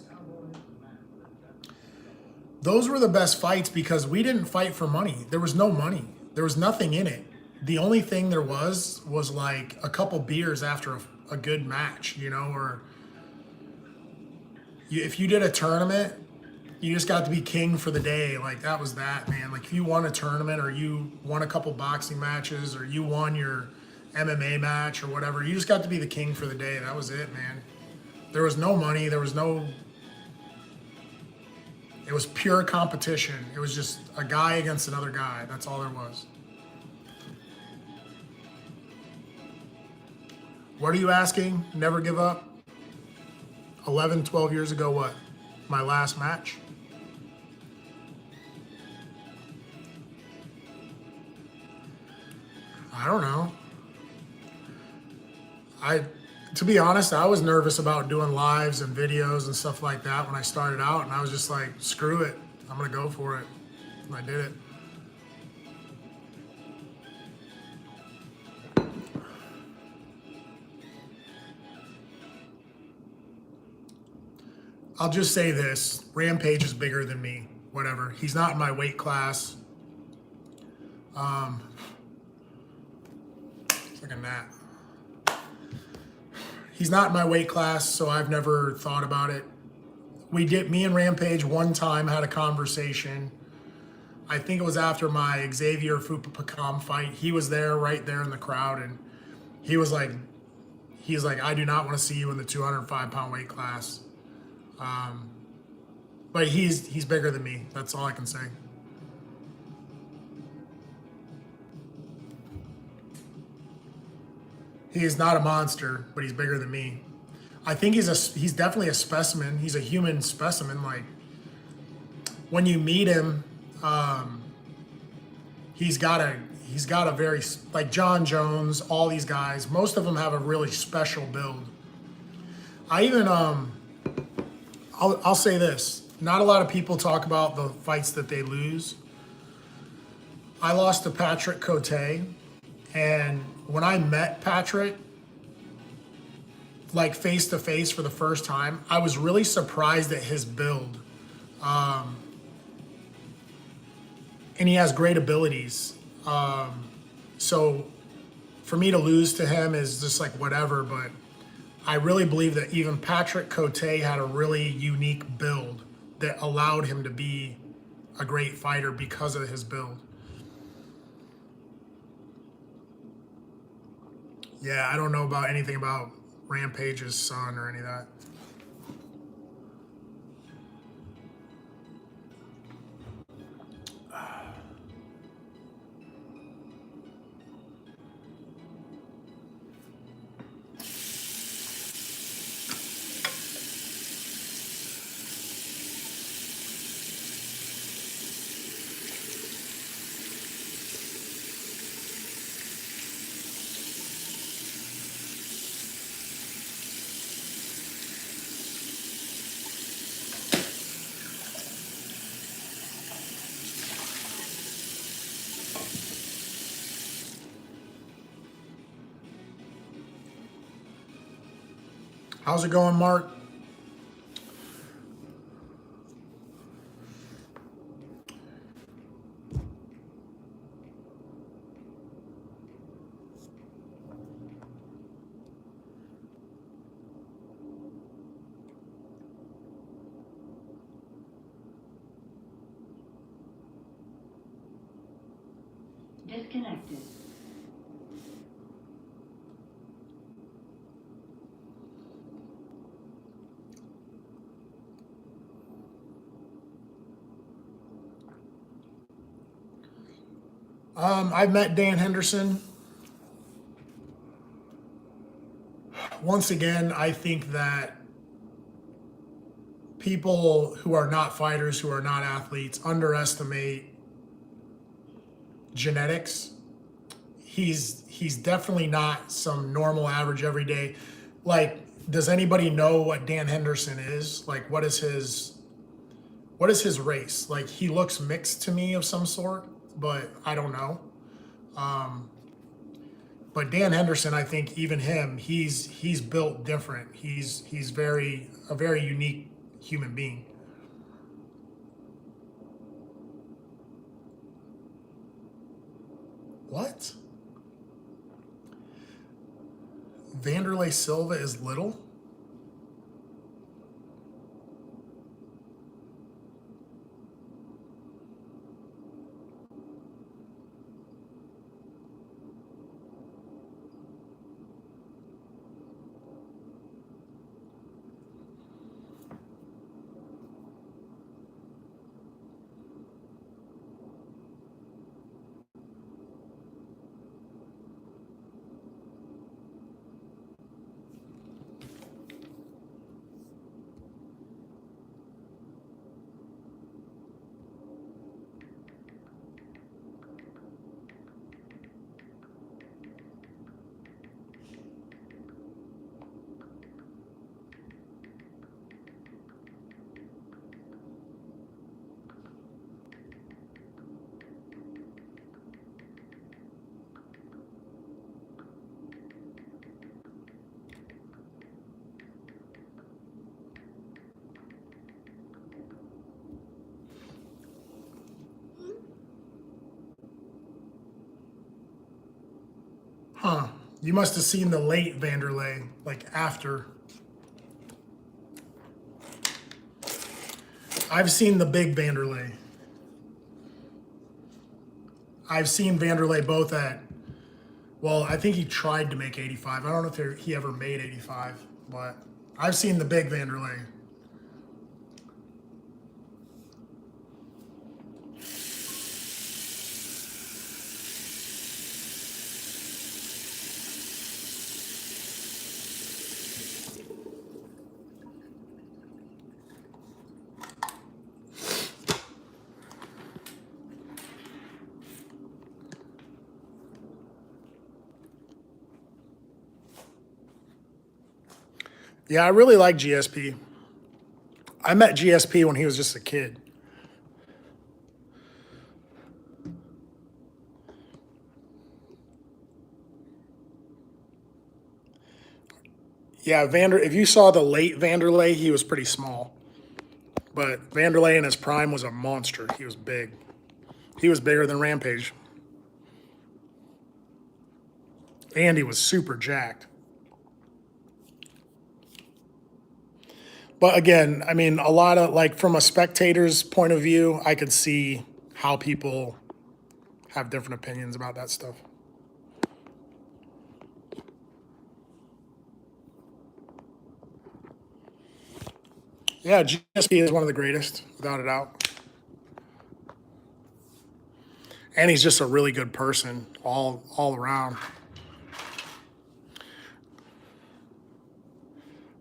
Those were the best fights because we didn't fight for money. There was no money. There was nothing in it. The only thing there was like a couple beers after a good match, you know, or if you did a tournament, you just got to be king for the day. Like, that was that, man. Like, if you won a tournament or you won a couple boxing matches or you won your MMA match or whatever, you just got to be the king for the day. That was it, man. There was no money. There was no... It was pure competition. It was just a guy against another guy. That's all there was. What are you asking? Never give up? 11, 12 years ago, what? My last match? I don't know. To be honest, I was nervous about doing lives and videos and stuff like that when I started out, and I was just like, screw it. I'm gonna go for it. And I did it. I'll just say this, Rampage is bigger than me, whatever. He's not in my weight class. It's like a gnat. He's not in my weight class, so I've never thought about it. Me and Rampage one time had a conversation. I think it was after my Xavier Fupapakam fight. He was there, right there in the crowd, and he was like, I do not want to see you in the 205-pound weight class. But he's bigger than me. That's all I can say. He is not a monster, but he's bigger than me. I think he's definitely a specimen. He's a human specimen. Like, when you meet him, he's got a very, like John Jones, all these guys, most of them have a really special build. I even I'll say this. Not a lot of people talk about the fights that they lose. I lost to Patrick Cote, and when I met Patrick, like face to face for the first time, I was really surprised at his build. And he has great abilities. So for me to lose to him is just like whatever, but I really believe that even Patrick Cote had a really unique build that allowed him to be a great fighter because of his build. Yeah, I don't know about anything about Rampage's son or any of that. How's it going, Mark? disconnected. I've met Dan Henderson. Once again, I think that people who are not fighters, who are not athletes, underestimate genetics. He's definitely not some normal, average, everyday. Like, does anybody know what Dan Henderson is? Like, what is his race? Like, he looks mixed to me of some sort, but I don't know. But Dan Henderson, I think even him, he's built different. He's a very unique human being. What? Vanderlei Silva is little? Huh. You must have seen the late Vanderlei, like after. I've seen the big Vanderlei. I've seen Vanderlei both at, well, I think he tried to make 85. I don't know if he ever made 85, but I've seen the big Vanderlei. Yeah, I really like GSP. I met GSP when he was just a kid. Yeah, if you saw the late Vanderlei, he was pretty small. But Vanderlei in his prime was a monster. He was big. He was bigger than Rampage. And he was super jacked. But again, I mean, a lot of, like, from a spectator's point of view, I could see how people have different opinions about that stuff. Yeah, GSP is one of the greatest, without a doubt. And he's just a really good person all around.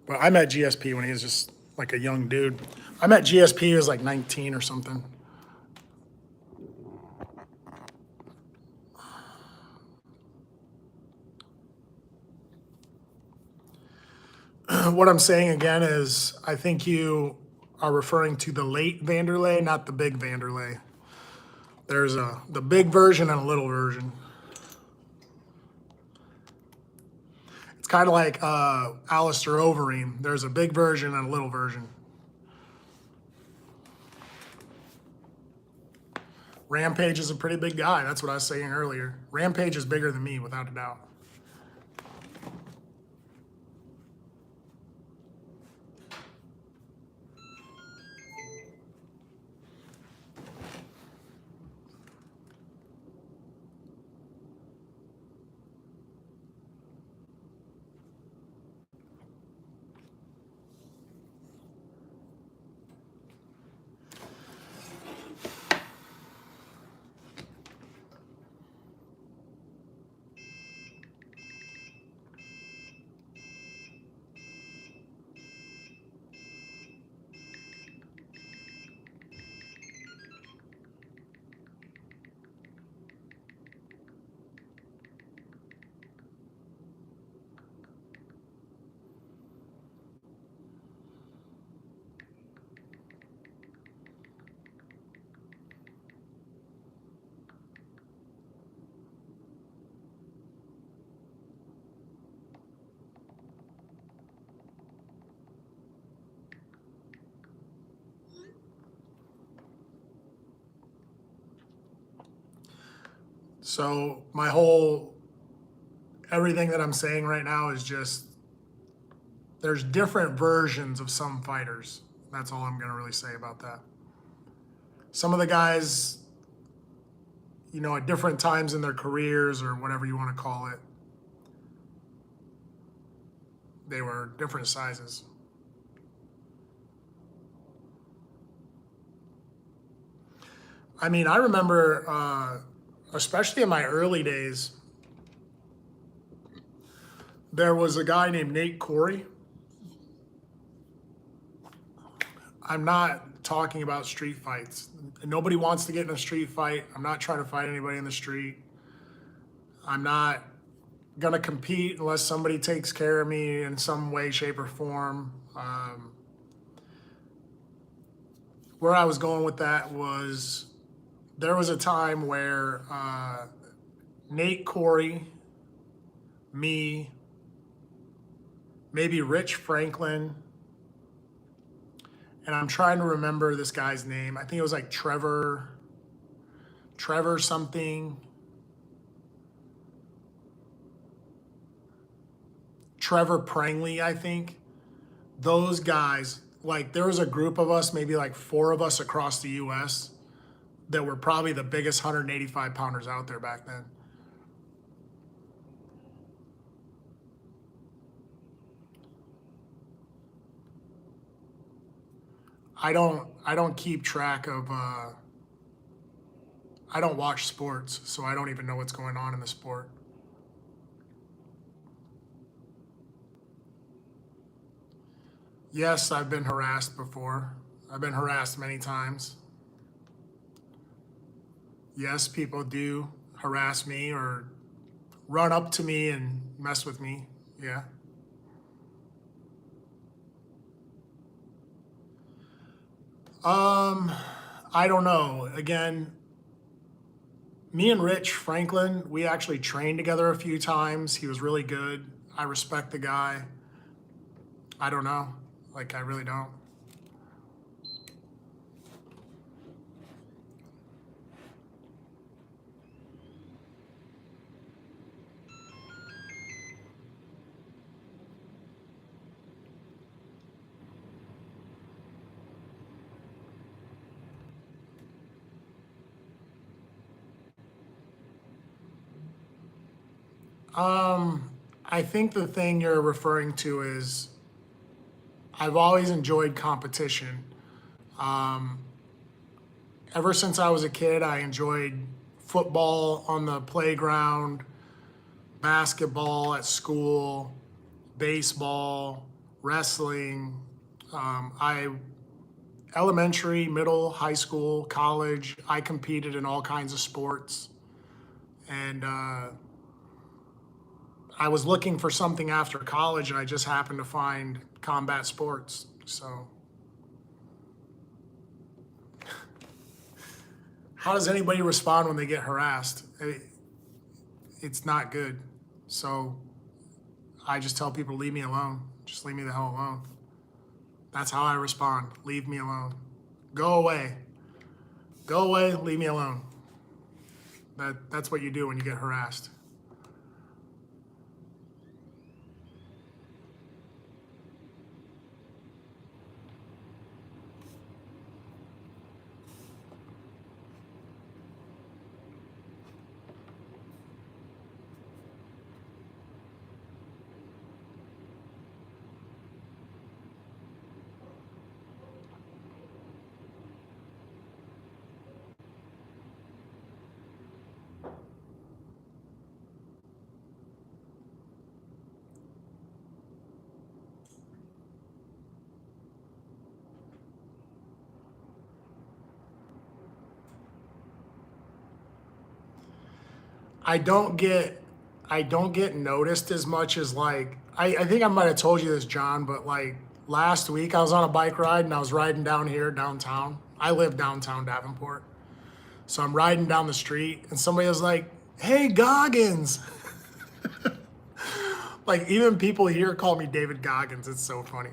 But I met GSP when he was just like a young dude. I met GSP when he was like 19 or something. What I'm saying again is I think you are referring to the late Vanderlei, not the big Vanderlei. There's the big version and a little version. It's kind of like Alistair Overeem. There's a big version and a little version. Rampage is a pretty big guy. That's what I was saying earlier. Rampage is bigger than me, without a doubt. So everything that I'm saying right now is just, there's different versions of some fighters. That's all I'm going to really say about that. Some of the guys, at different times in their careers or whatever you want to call it, they were different sizes. I mean, I remember, especially in my early days, there was a guy named Nate Corey. I'm not talking about street fights. Nobody wants to get in a street fight. I'm not trying to fight anybody in the street. I'm not going to compete unless somebody takes care of me in some way, shape, or form. Where I was going with that was, there was a time where Nate Corey, me, maybe Rich Franklin, and I'm trying to remember this guy's name. I think it was like Trevor something. Trevor Prangley, I think. Those guys, like there was a group of us, maybe like 4 of us across the US, that were probably the biggest 185 pounders out there back then. I don't keep track of, I don't watch sports, so I don't even know what's going on in the sport. Yes, I've been harassed before. I've been harassed many times. Yes, people do harass me or run up to me and mess with me. Yeah. I don't know. Again, me and Rich Franklin, we actually trained together a few times. He was really good. I respect the guy. I don't know. Like, I really don't. I think the thing you're referring to is, I've always enjoyed competition. Ever since I was a kid, I enjoyed football on the playground, basketball at school, baseball, wrestling. I elementary, middle, high school, college, I competed in all kinds of sports. And I was looking for something after college, and I just happened to find combat sports. So how does anybody respond when they get harassed? It's not good. So I just tell people, leave me alone. Just leave me the hell alone. That's how I respond. Leave me alone. Go away. Go away, leave me alone. That's what you do when you get harassed. I don't get noticed as much as, like, I think I might have told you this, John, but like last week I was on a bike ride and I was riding down here downtown. I live downtown Davenport. So I'm riding down the street and somebody was like, "Hey, Goggins." Like, even people here call me David Goggins. It's so funny.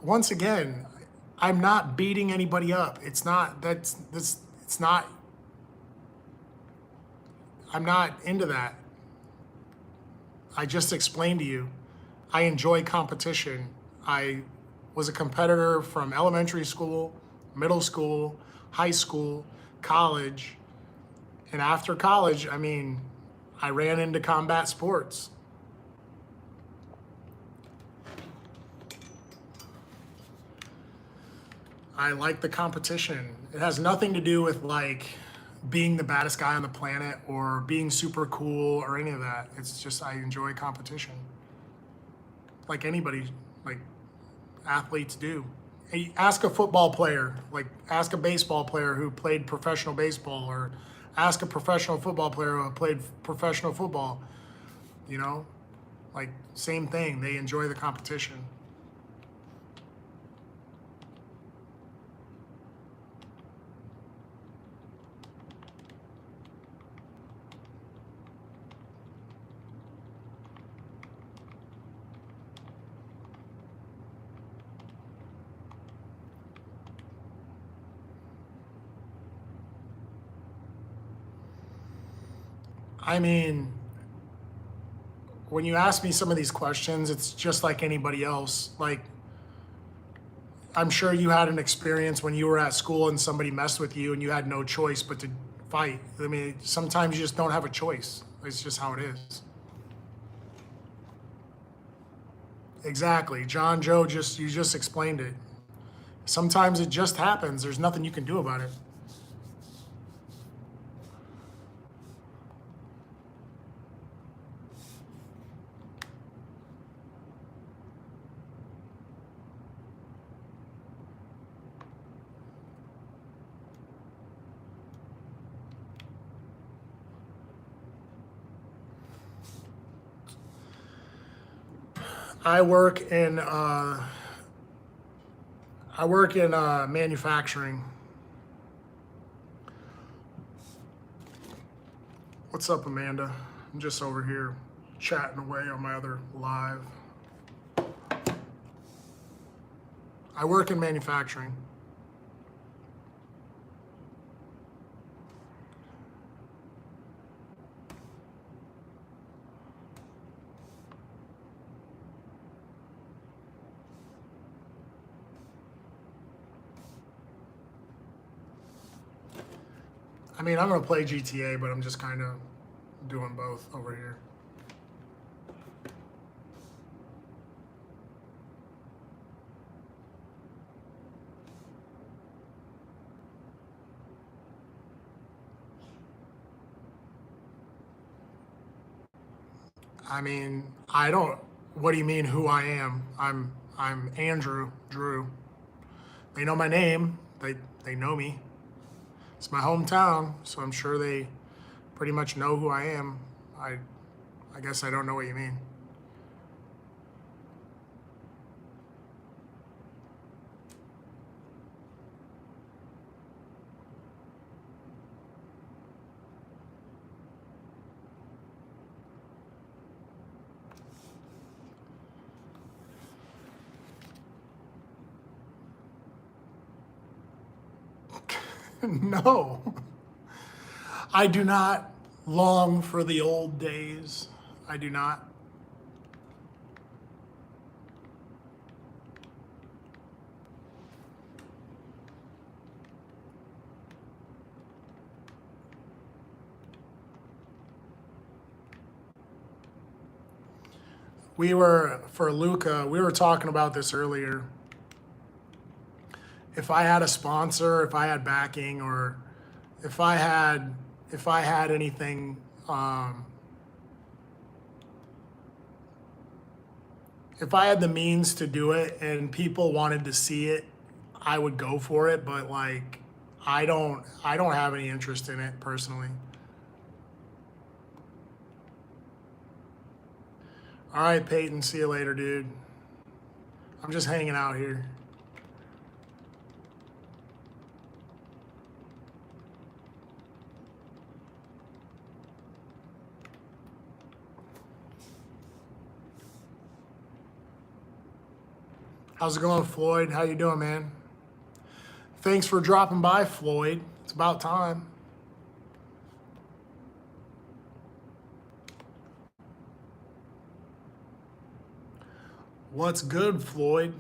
Once again, I'm not beating anybody up. It's not I'm not into that. I just explained to you, I enjoy competition. I was a competitor from elementary school, middle school, high school, college, and after college, I mean, I ran into combat sports. I like the competition. It has nothing to do with like being the baddest guy on the planet or being super cool or any of that. It's just I enjoy competition. Like anybody, like athletes do. Hey, ask a football player, like ask a baseball player who played professional baseball, or ask a professional football player who played professional football. You know, like same thing. They enjoy the competition. I mean, when you ask me some of these questions, it's just like anybody else. Like, I'm sure you had an experience when you were at school and somebody messed with you and you had no choice but to fight. I mean, sometimes you just don't have a choice. It's just how it is. Exactly. John Joe, you just explained it. Sometimes it just happens. There's nothing you can do about it. I work in manufacturing. What's up, Amanda? I'm just over here chatting away on my other live. I work in manufacturing. I mean, I'm gonna play GTA, but I'm just kind of doing both over here. I mean, I don't. What do you mean who I am? I'm Andrew Drew. They know my name. They know me. It's my hometown, so I'm sure they pretty much know who I am. I guess I don't know what you mean. No. I do not long for the old days. I do not. For Luca, we were talking about this earlier. If I had a sponsor, if I had backing, or if I had anything, if I had the means to do it and people wanted to see it, I would go for it. But like, I don't have any interest in it personally. All right, Peyton, see you later, dude. I'm just hanging out here. How's it going, Floyd? How you doing, man? Thanks for dropping by, Floyd. It's about time. What's good, Floyd?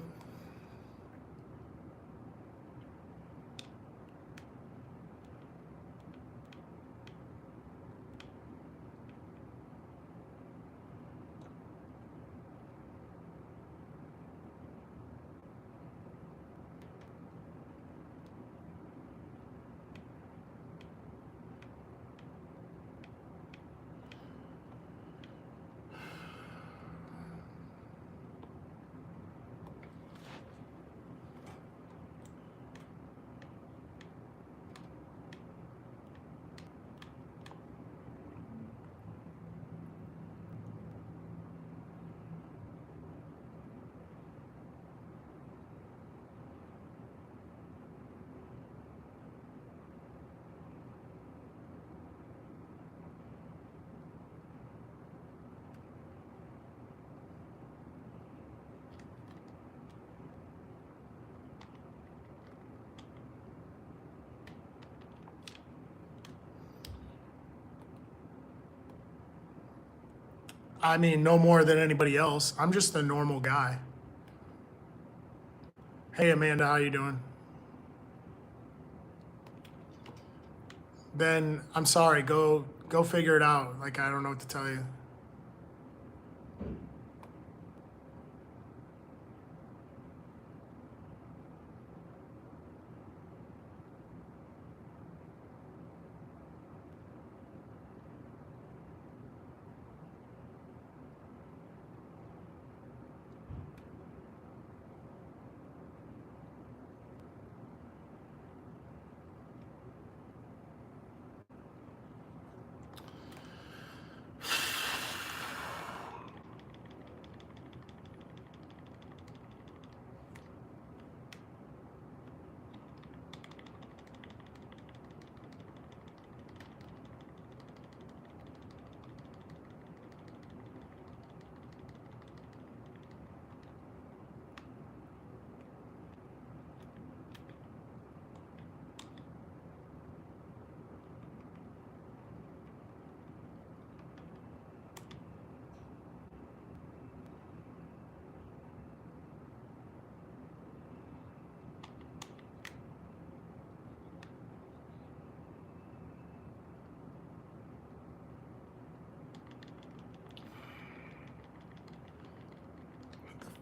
I mean, no more than anybody else. I'm just a normal guy. Hey, Amanda, how you doing? Then I'm sorry. Go figure it out. Like, I don't know what to tell you.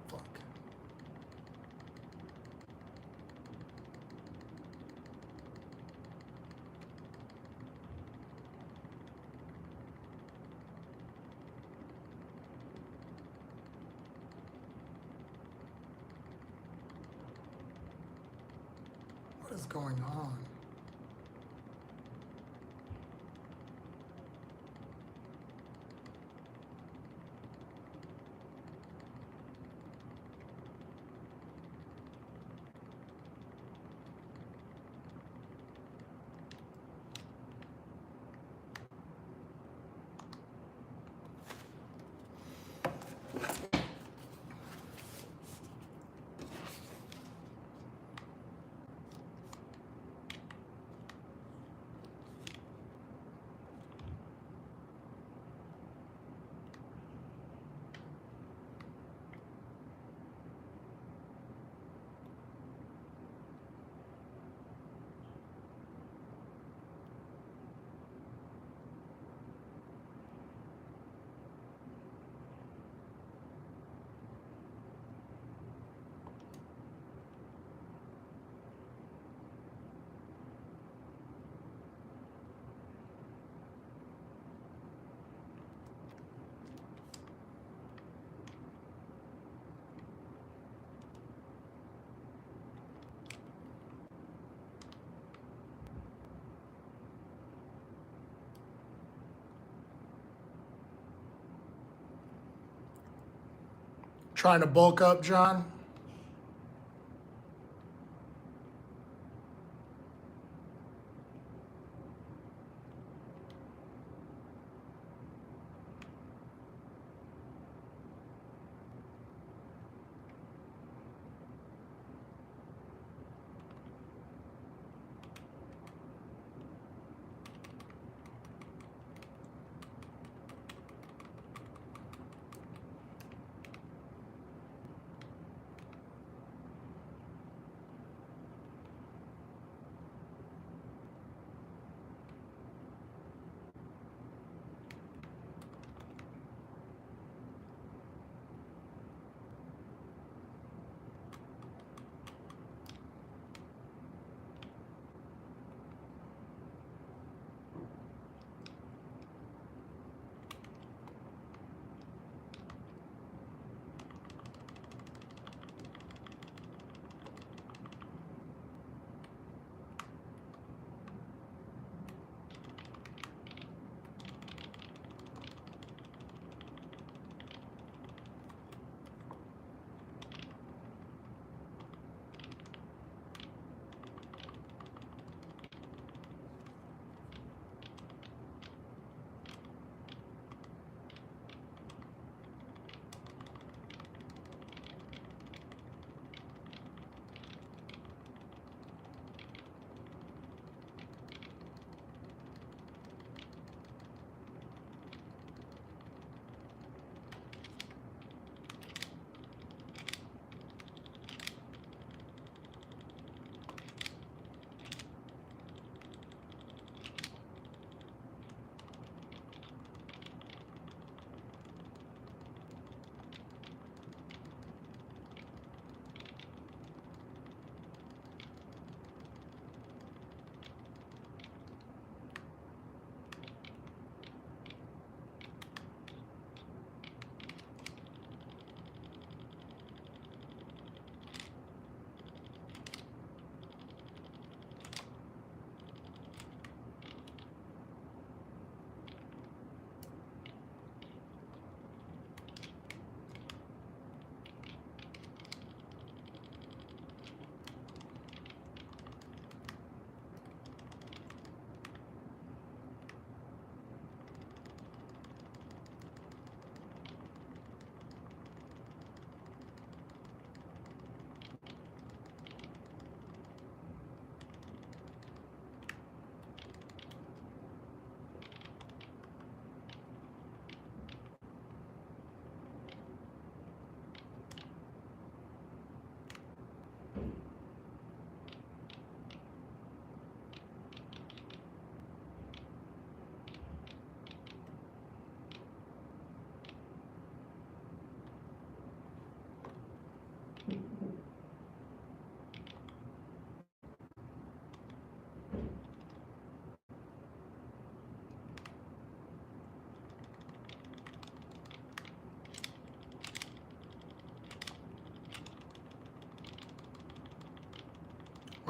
Fuck. What is going on? Trying to bulk up, John?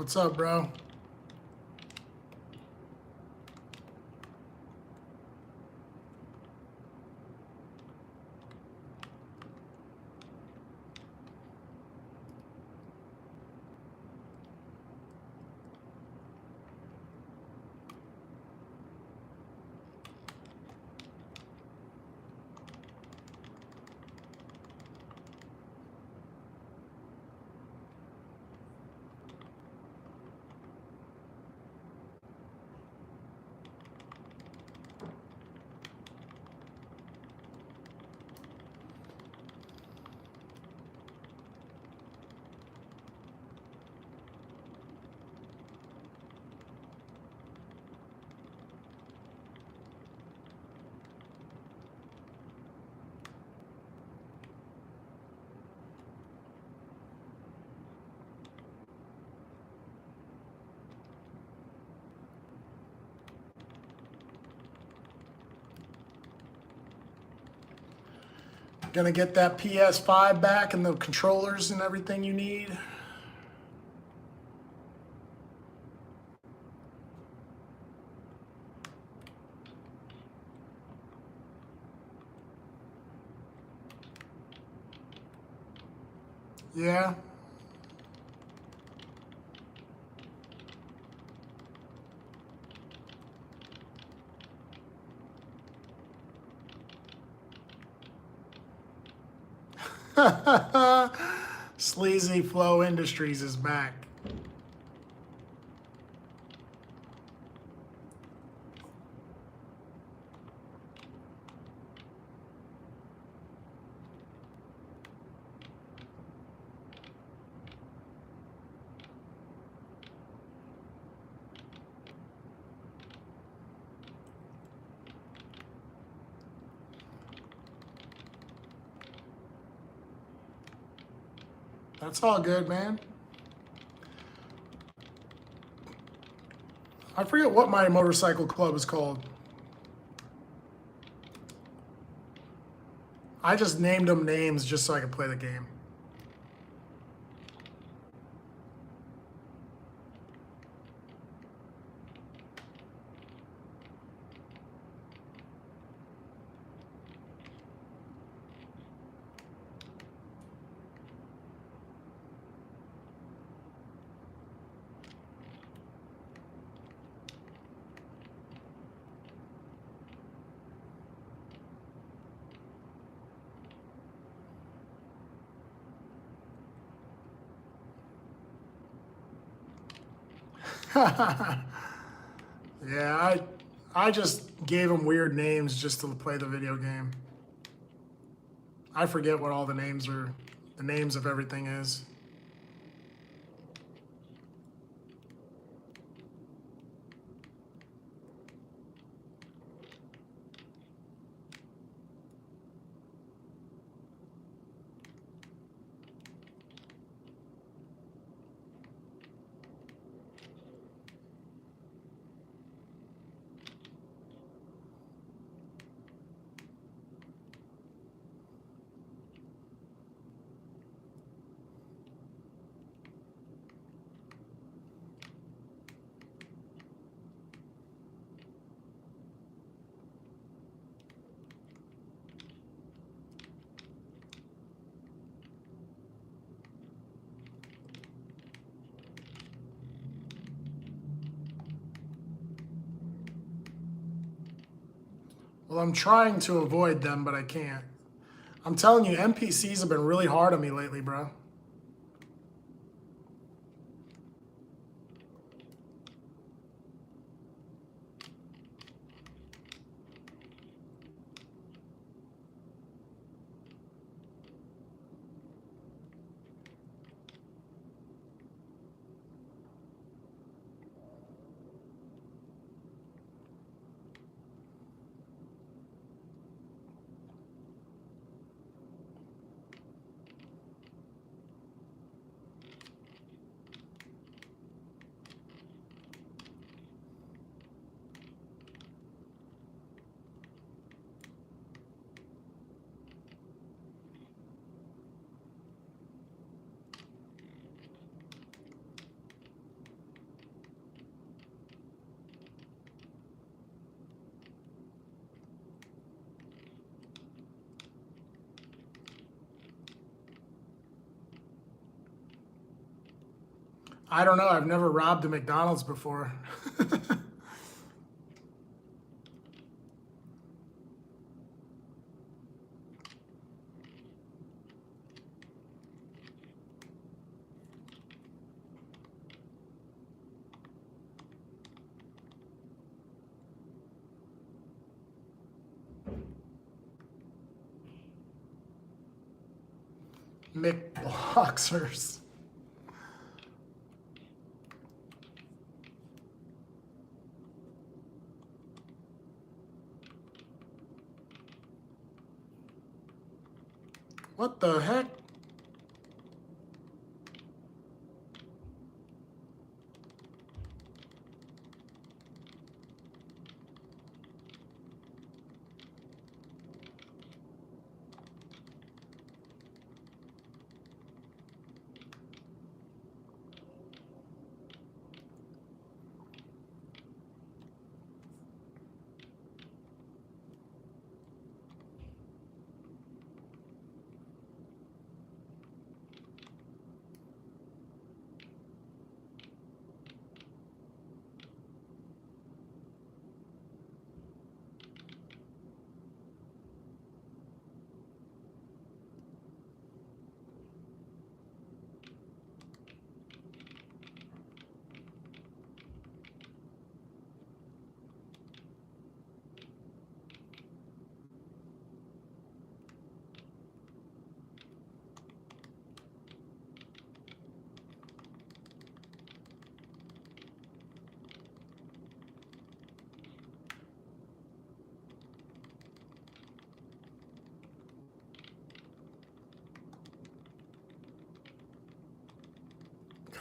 What's up, bro? Gonna get that PS5 back and the controllers and everything you need. Yeah. Sleazy Flow Industries is back. That's all good, man. I forget what my motorcycle club is called. I just named them names just so I could play the game. Yeah, I just gave them weird names just to play the video game. I forget what all the names of everything is. Well, I'm trying to avoid them, but I can't. I'm telling you, NPCs have been really hard on me lately, bro. I don't know. I've never robbed a McDonald's before. McBoxers. What the heck?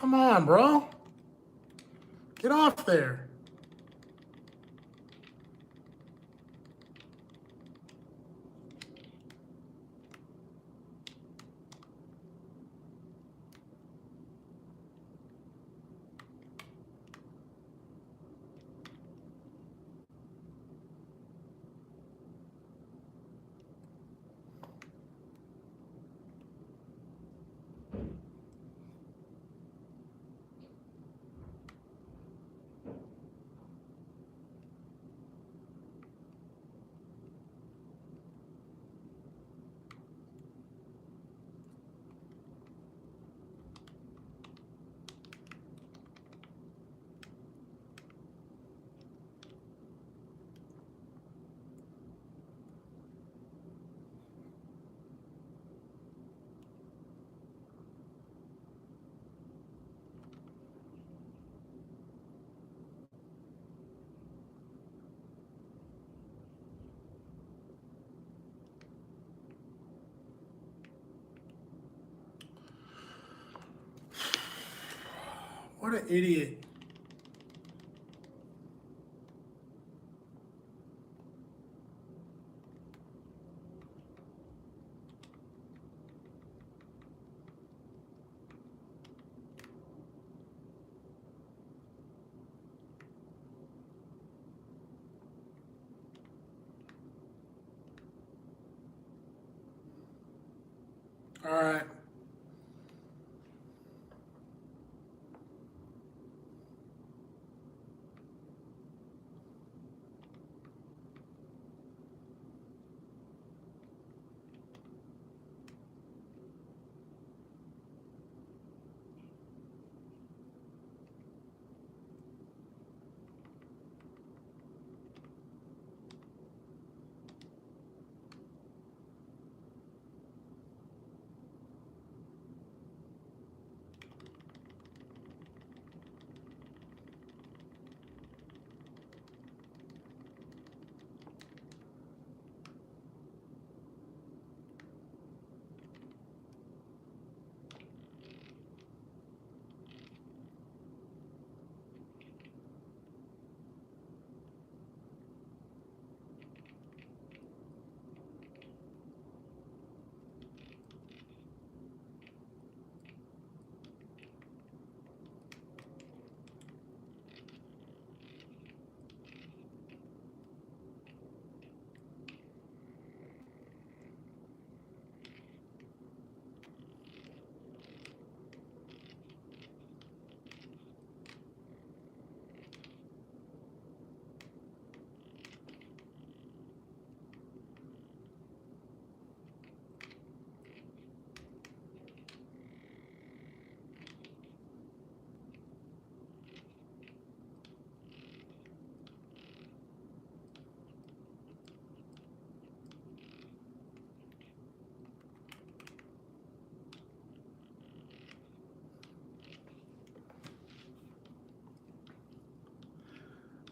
Come on, bro. Get off there. What an idiot. All right.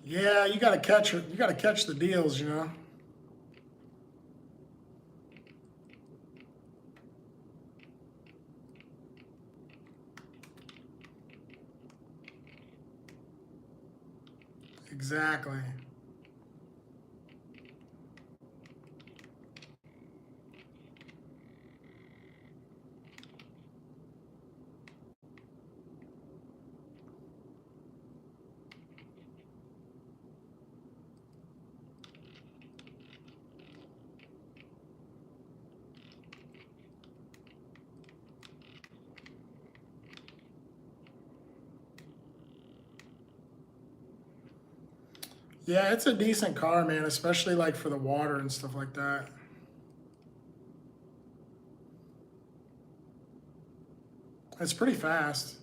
Yeah, you gotta catch it. You gotta catch the deals, you know. Exactly. Yeah, it's a decent car, man, especially like for the water and stuff like that. It's pretty fast.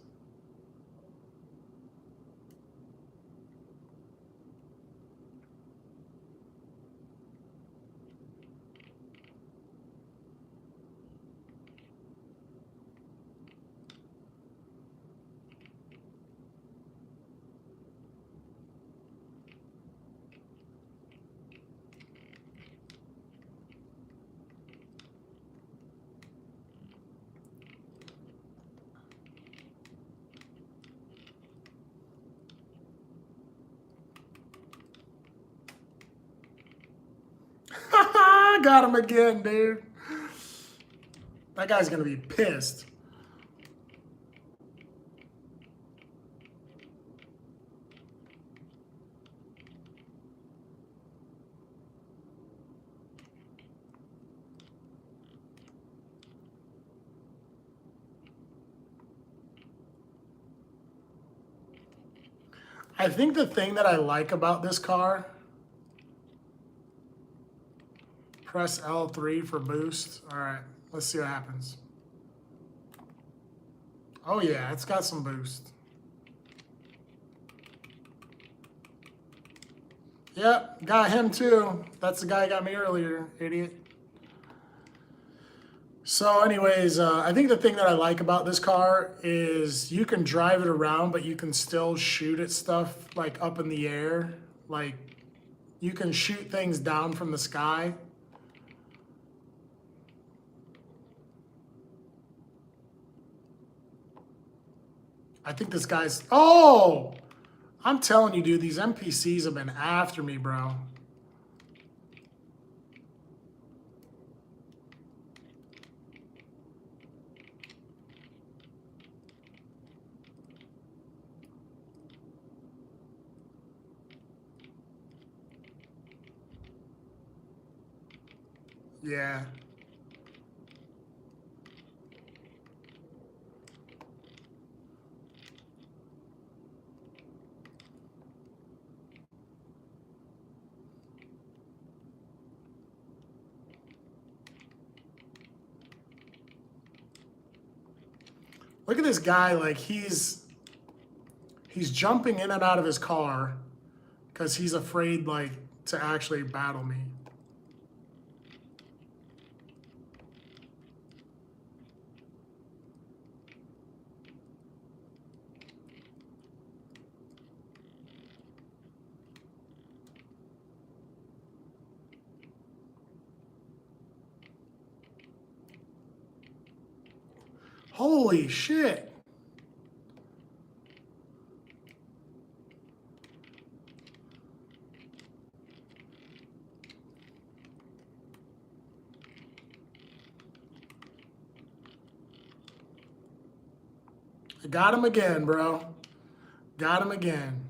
Got him again, dude. That guy's gonna be pissed. I think the thing that I like about this car, press L3 for boost. All right, let's see what happens. Oh yeah, it's got some boost. Yep, got him too. That's the guy who got me earlier, idiot. So anyways, I think the thing that I like about this car is you can drive it around, but you can still shoot at stuff like up in the air. Like you can shoot things down from the sky. I think this guy's, oh, I'm telling you, dude, these NPCs have been after me, bro. Yeah. Look at this guy, like he's jumping in and out of his car because he's afraid like to actually battle me. Holy shit. I got him again, bro. Got him again.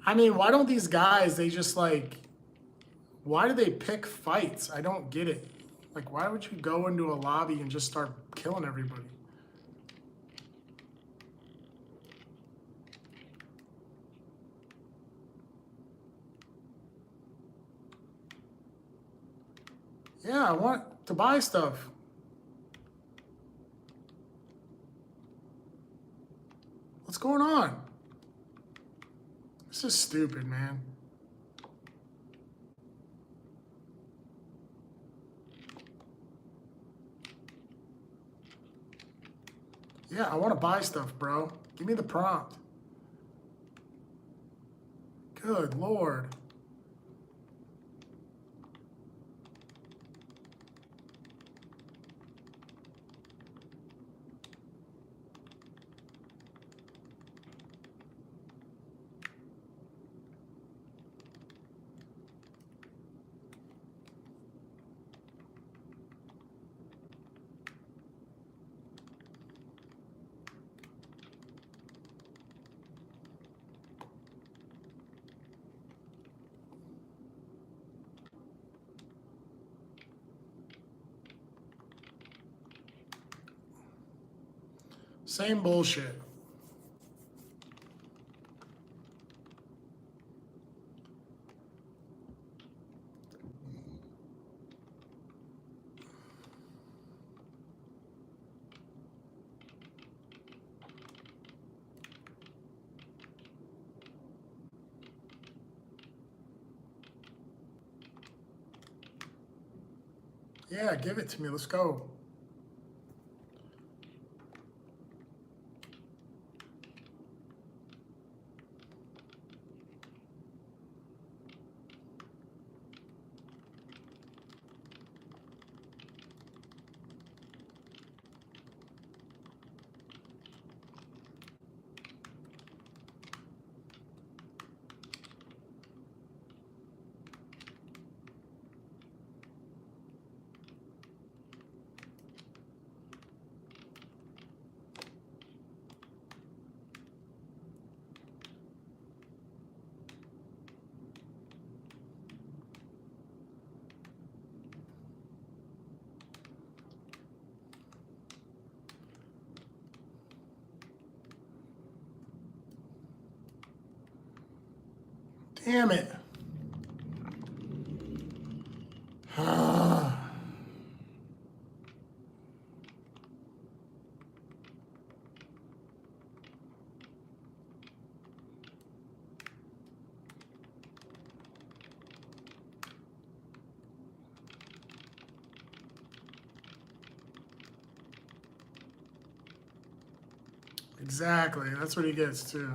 I mean, why don't these guys, they just like, why do they pick fights? I don't get it. Like, why would you go into a lobby and just start killing everybody? Yeah, I want to buy stuff. What's going on? This is stupid, man. Yeah, I want to buy stuff, bro. Give me the prompt. Good Lord. Same bullshit. Yeah, give it to me. Let's go. Damn it. Exactly. That's what he gets too.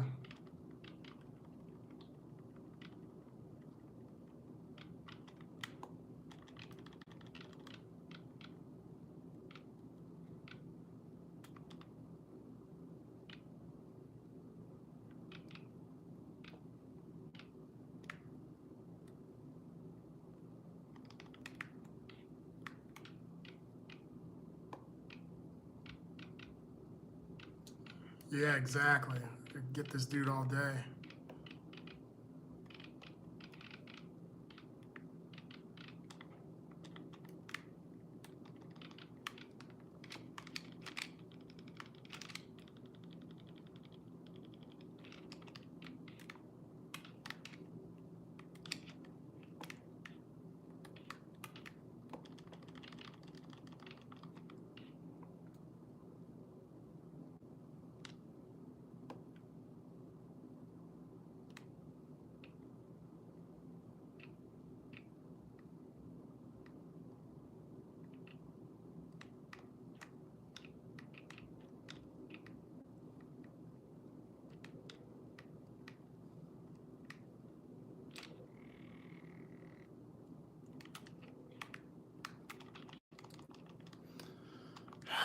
Yeah, exactly. Could get this dude all day.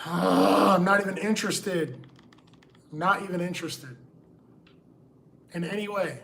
I'm not even interested. Not even interested. In any way.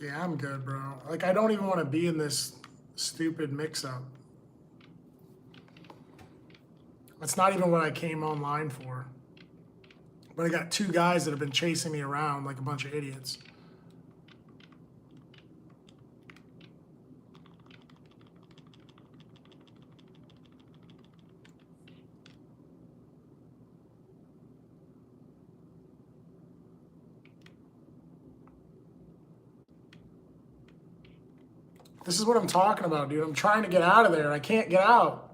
Yeah, I'm good, bro. Like, I don't even want to be in this stupid mix-up. That's not even what I came online for. But I got two guys that have been chasing me around like a bunch of idiots. This is what I'm talking about, dude. I'm trying to get out of there. I can't get out.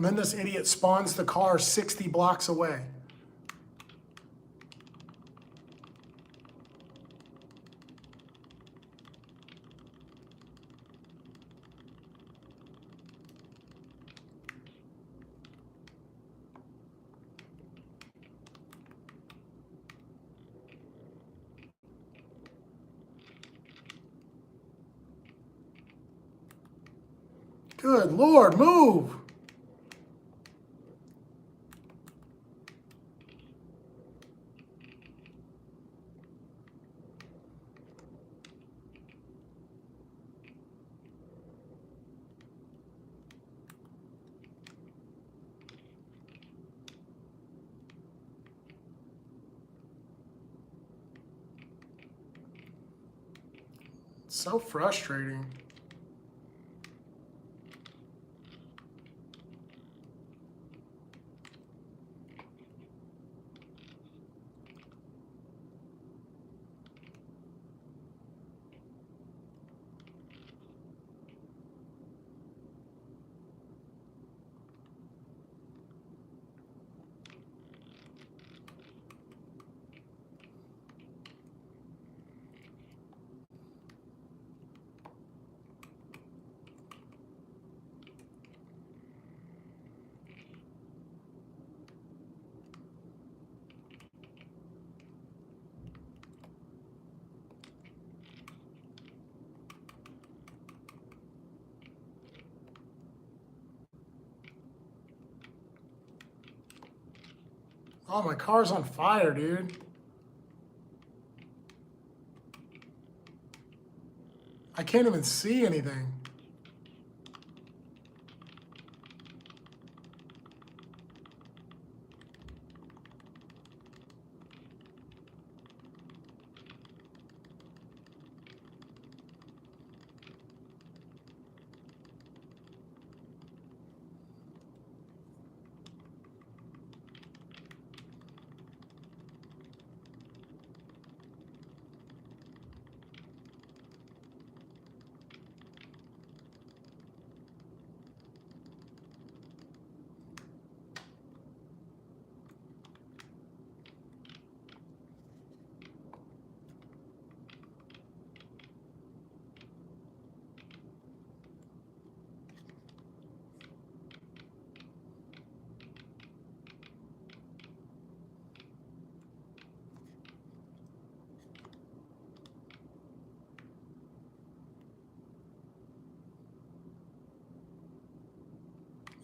And then this idiot spawns the car 60 blocks away. Good Lord, move. It's so frustrating. Oh, my car's on fire, dude. I can't even see anything.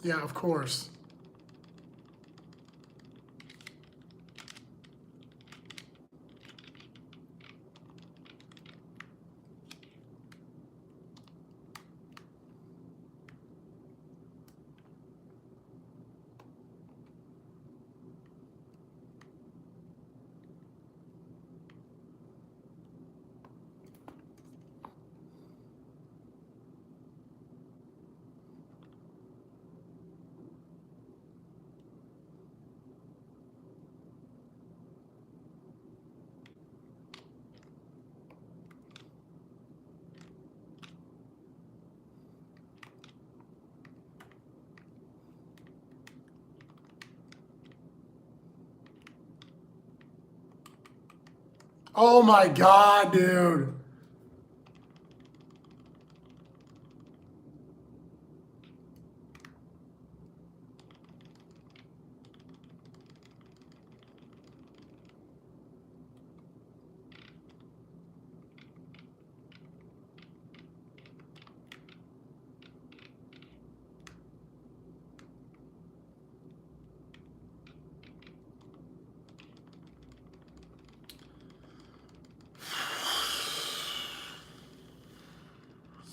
Yeah, of course. Oh my God, dude.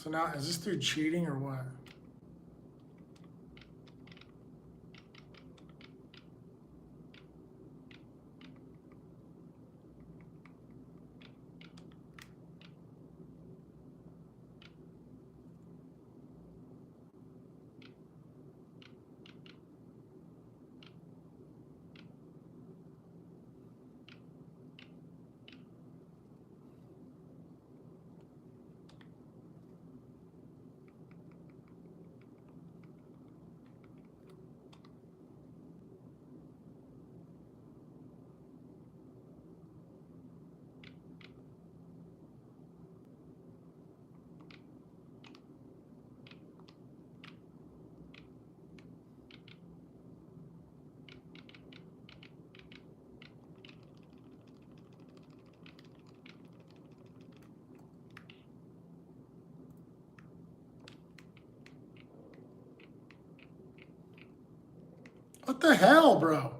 So now, is this dude cheating or what? What the hell, bro?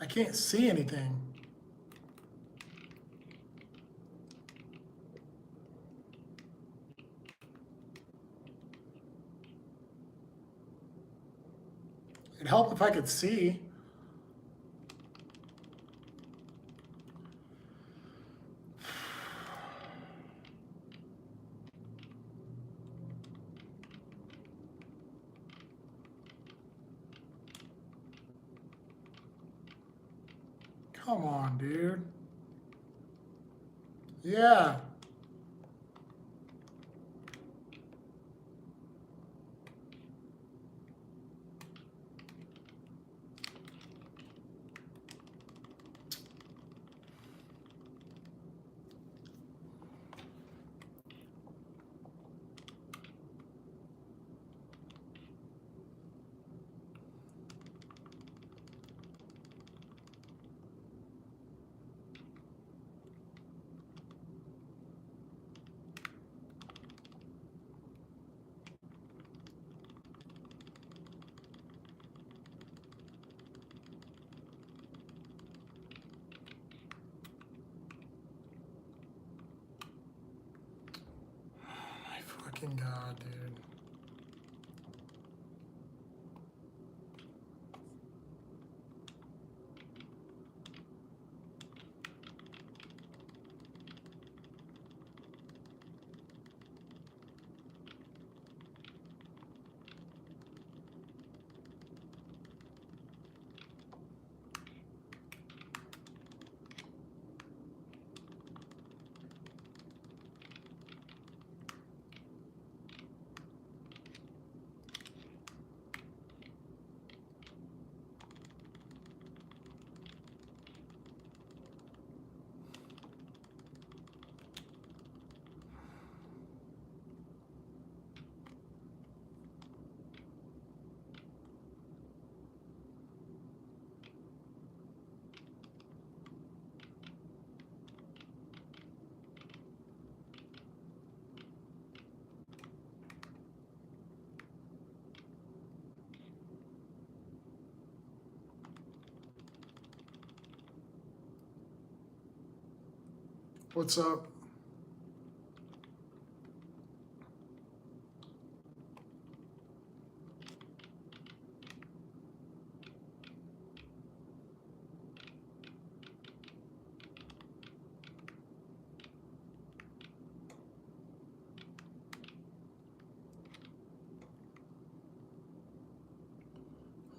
I can't see anything. It'd help if I could see. Come on, dude. Yeah. fucking God, dude. What's up?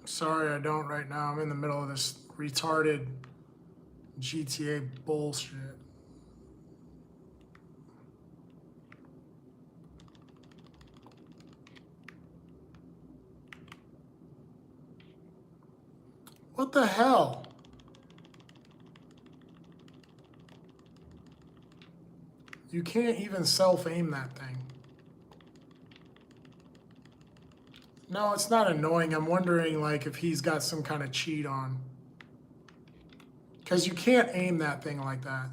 Sorry, I don't right now. I'm in the middle of this retarded GTA bullshit. What the hell? You can't even self-aim that thing. No, it's not annoying. I'm wondering like if he's got some kind of cheat on. Because you can't aim that thing like that.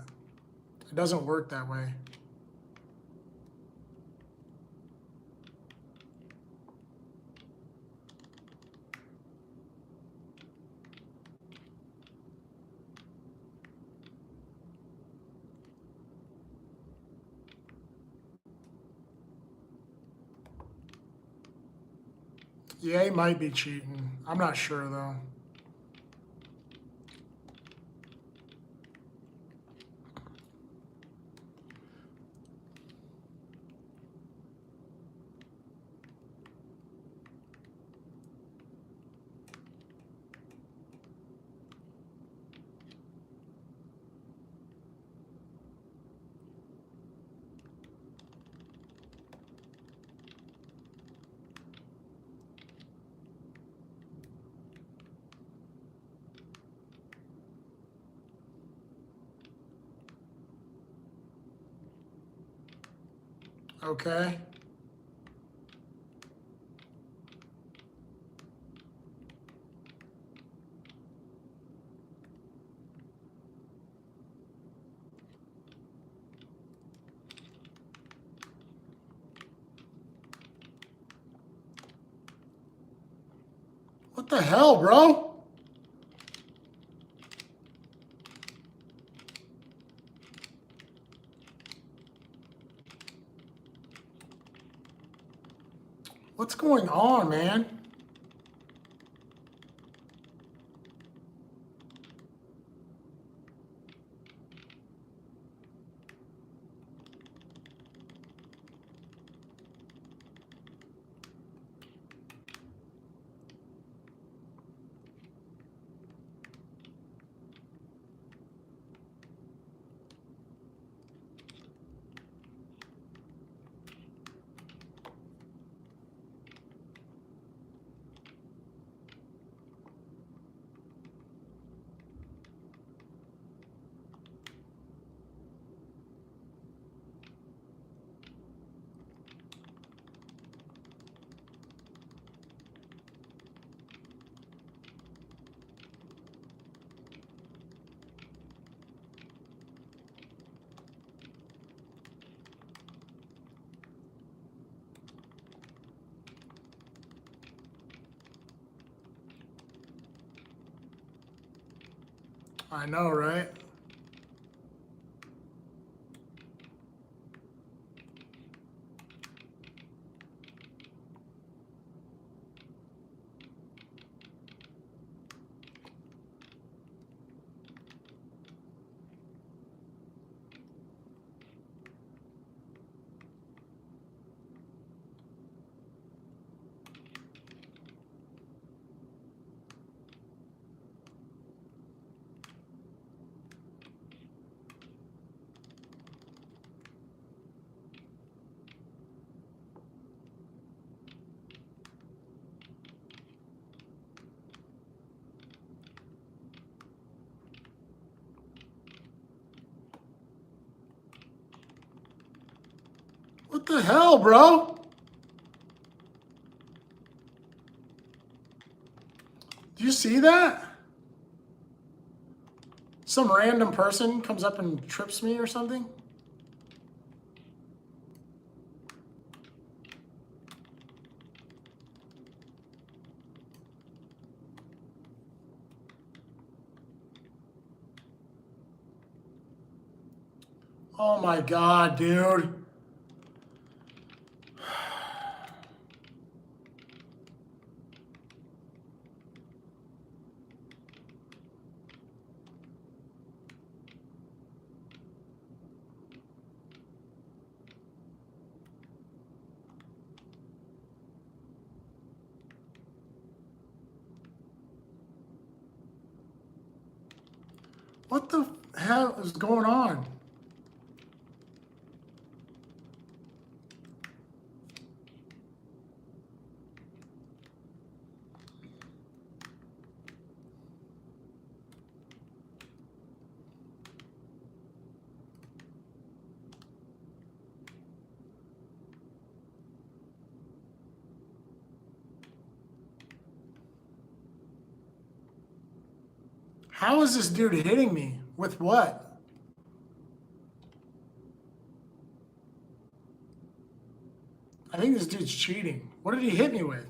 It doesn't work that way. Yeah, he might be cheating. I'm not sure though. Okay. What the hell, bro? What's going on, man? I know, right? What the hell, bro? Do you see that? Some random person comes up and trips me or something? Oh my God, dude. What the hell is going on? How is this dude hitting me? With what? I think this dude's cheating. What did he hit me with?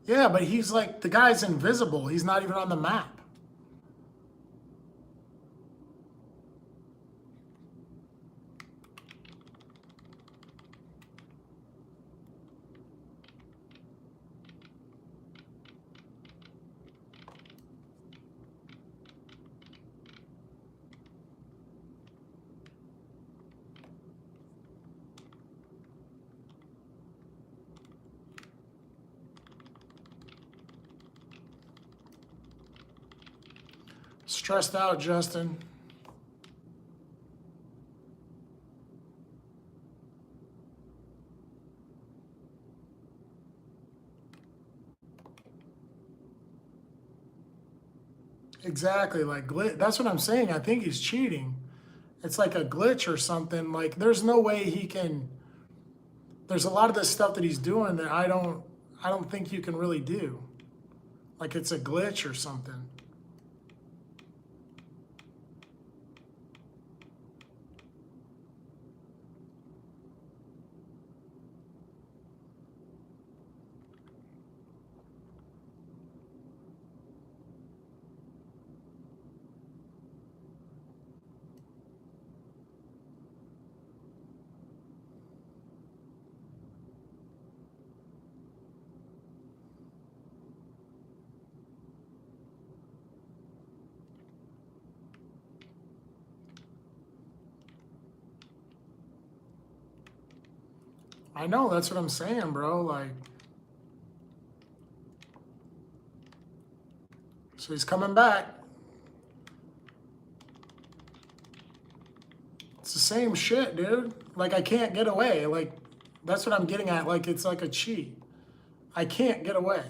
Yeah, but he's like, the guy's invisible. He's not even on the map. Stressed out, Justin. Exactly, like that's what I'm saying. I think he's cheating. It's like a glitch or something. Like there's no way he can. There's a lot of this stuff that he's doing that I don't think you can really do. Like it's a glitch or something. I know, that's what I'm saying, bro. Like, so he's coming back. It's the same shit, dude. Like, I can't get away. Like, that's what I'm getting at. Like, it's like a cheat. I can't get away.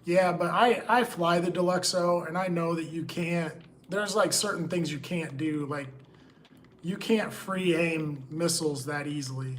Yeah, but I fly the Deluxo, and I know that you can't. There's like certain things you can't do. Like, you can't free aim missiles that easily.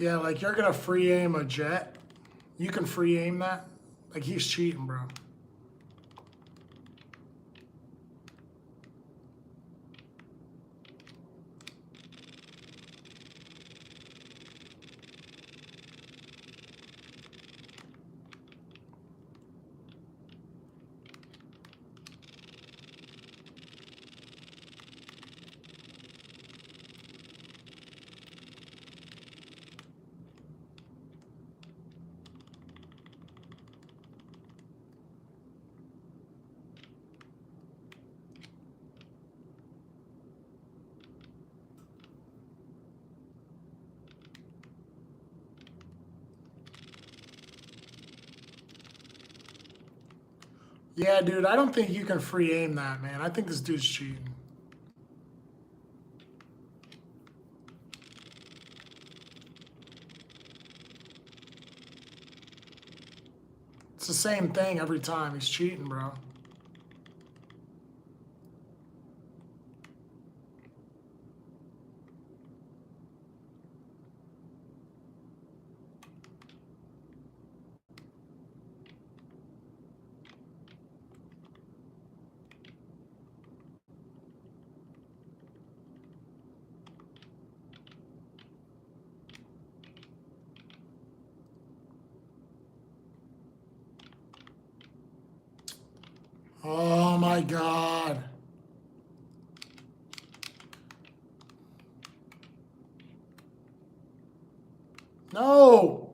Yeah, like you're gonna free aim a jet. You can free aim that. Like he's cheating, bro. Yeah, dude, I don't think you can free aim that, man. I think this dude's cheating. It's the same thing every time. He's cheating, bro. Oh my God. No.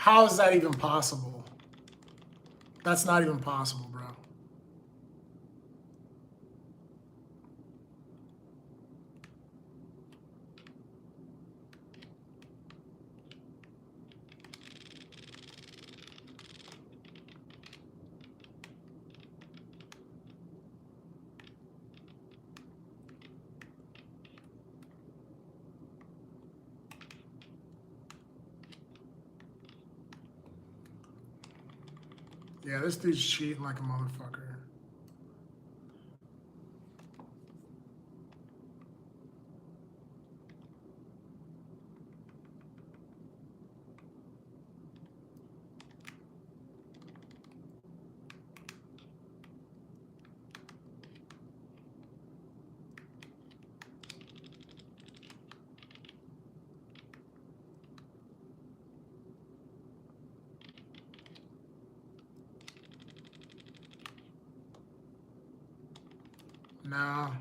How is that even possible? That's not even possible, bro. Yeah, this dude's cheating like a motherfucker. No.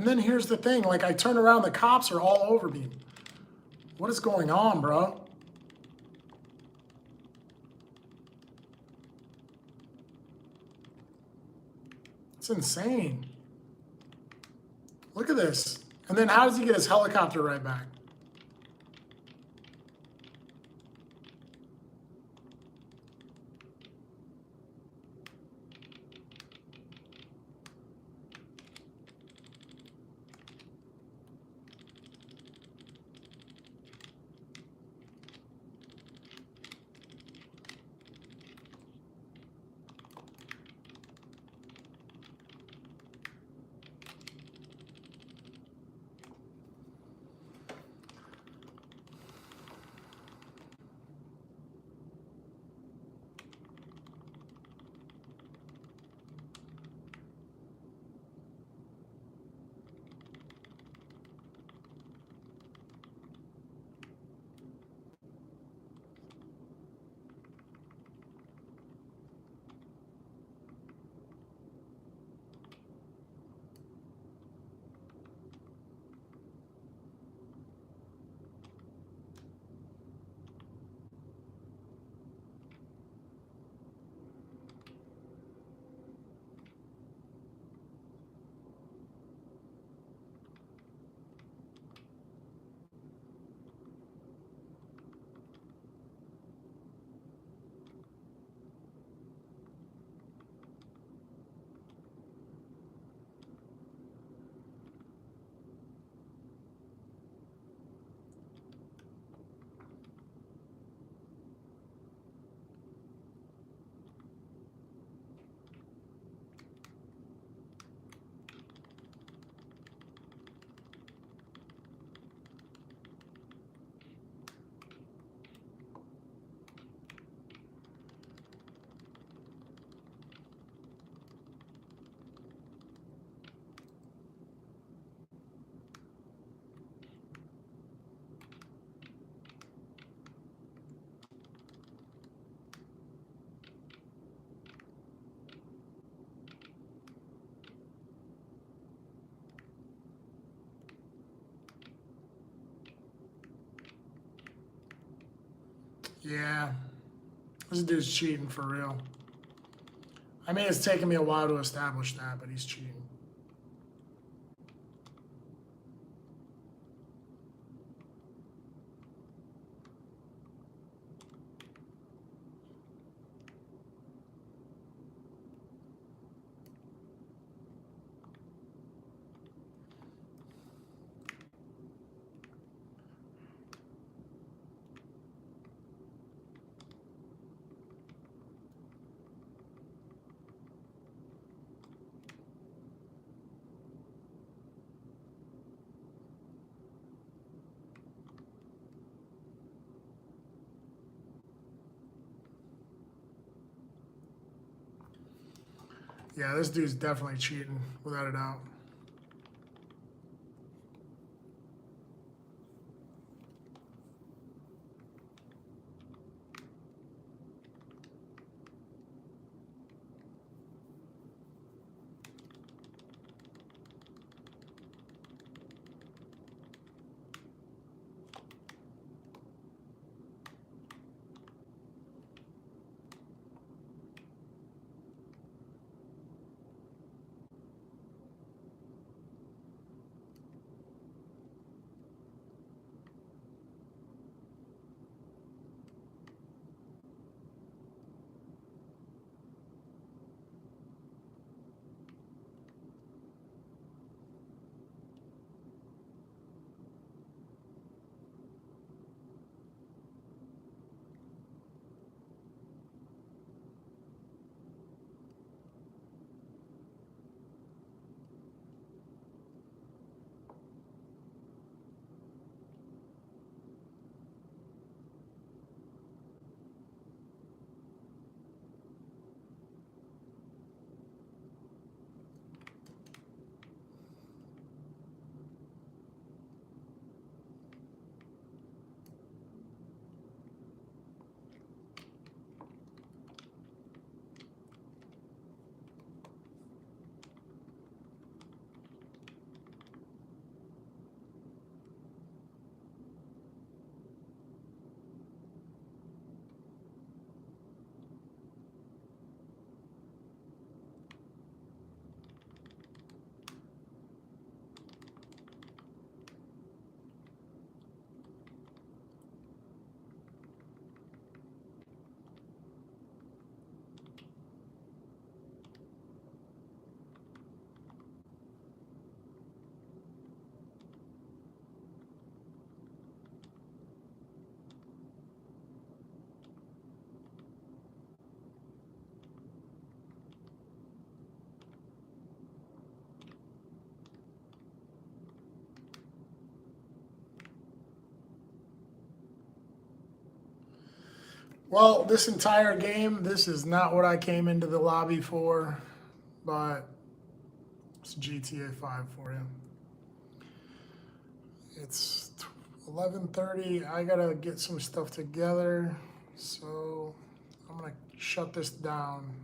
And then here's the thing, like I turn around, the cops are all over me. What is going on, bro? It's insane. Look at this. And then how does he get his helicopter right back? Yeah, this dude's cheating for real. I mean, it's taken me a while to establish that, but he's cheating. Yeah, this dude's definitely cheating, without a doubt. Well, this entire game, this is not what I came into the lobby for, but it's GTA 5 for you. It's 11:30. I gotta get some stuff together, so I'm gonna shut this down.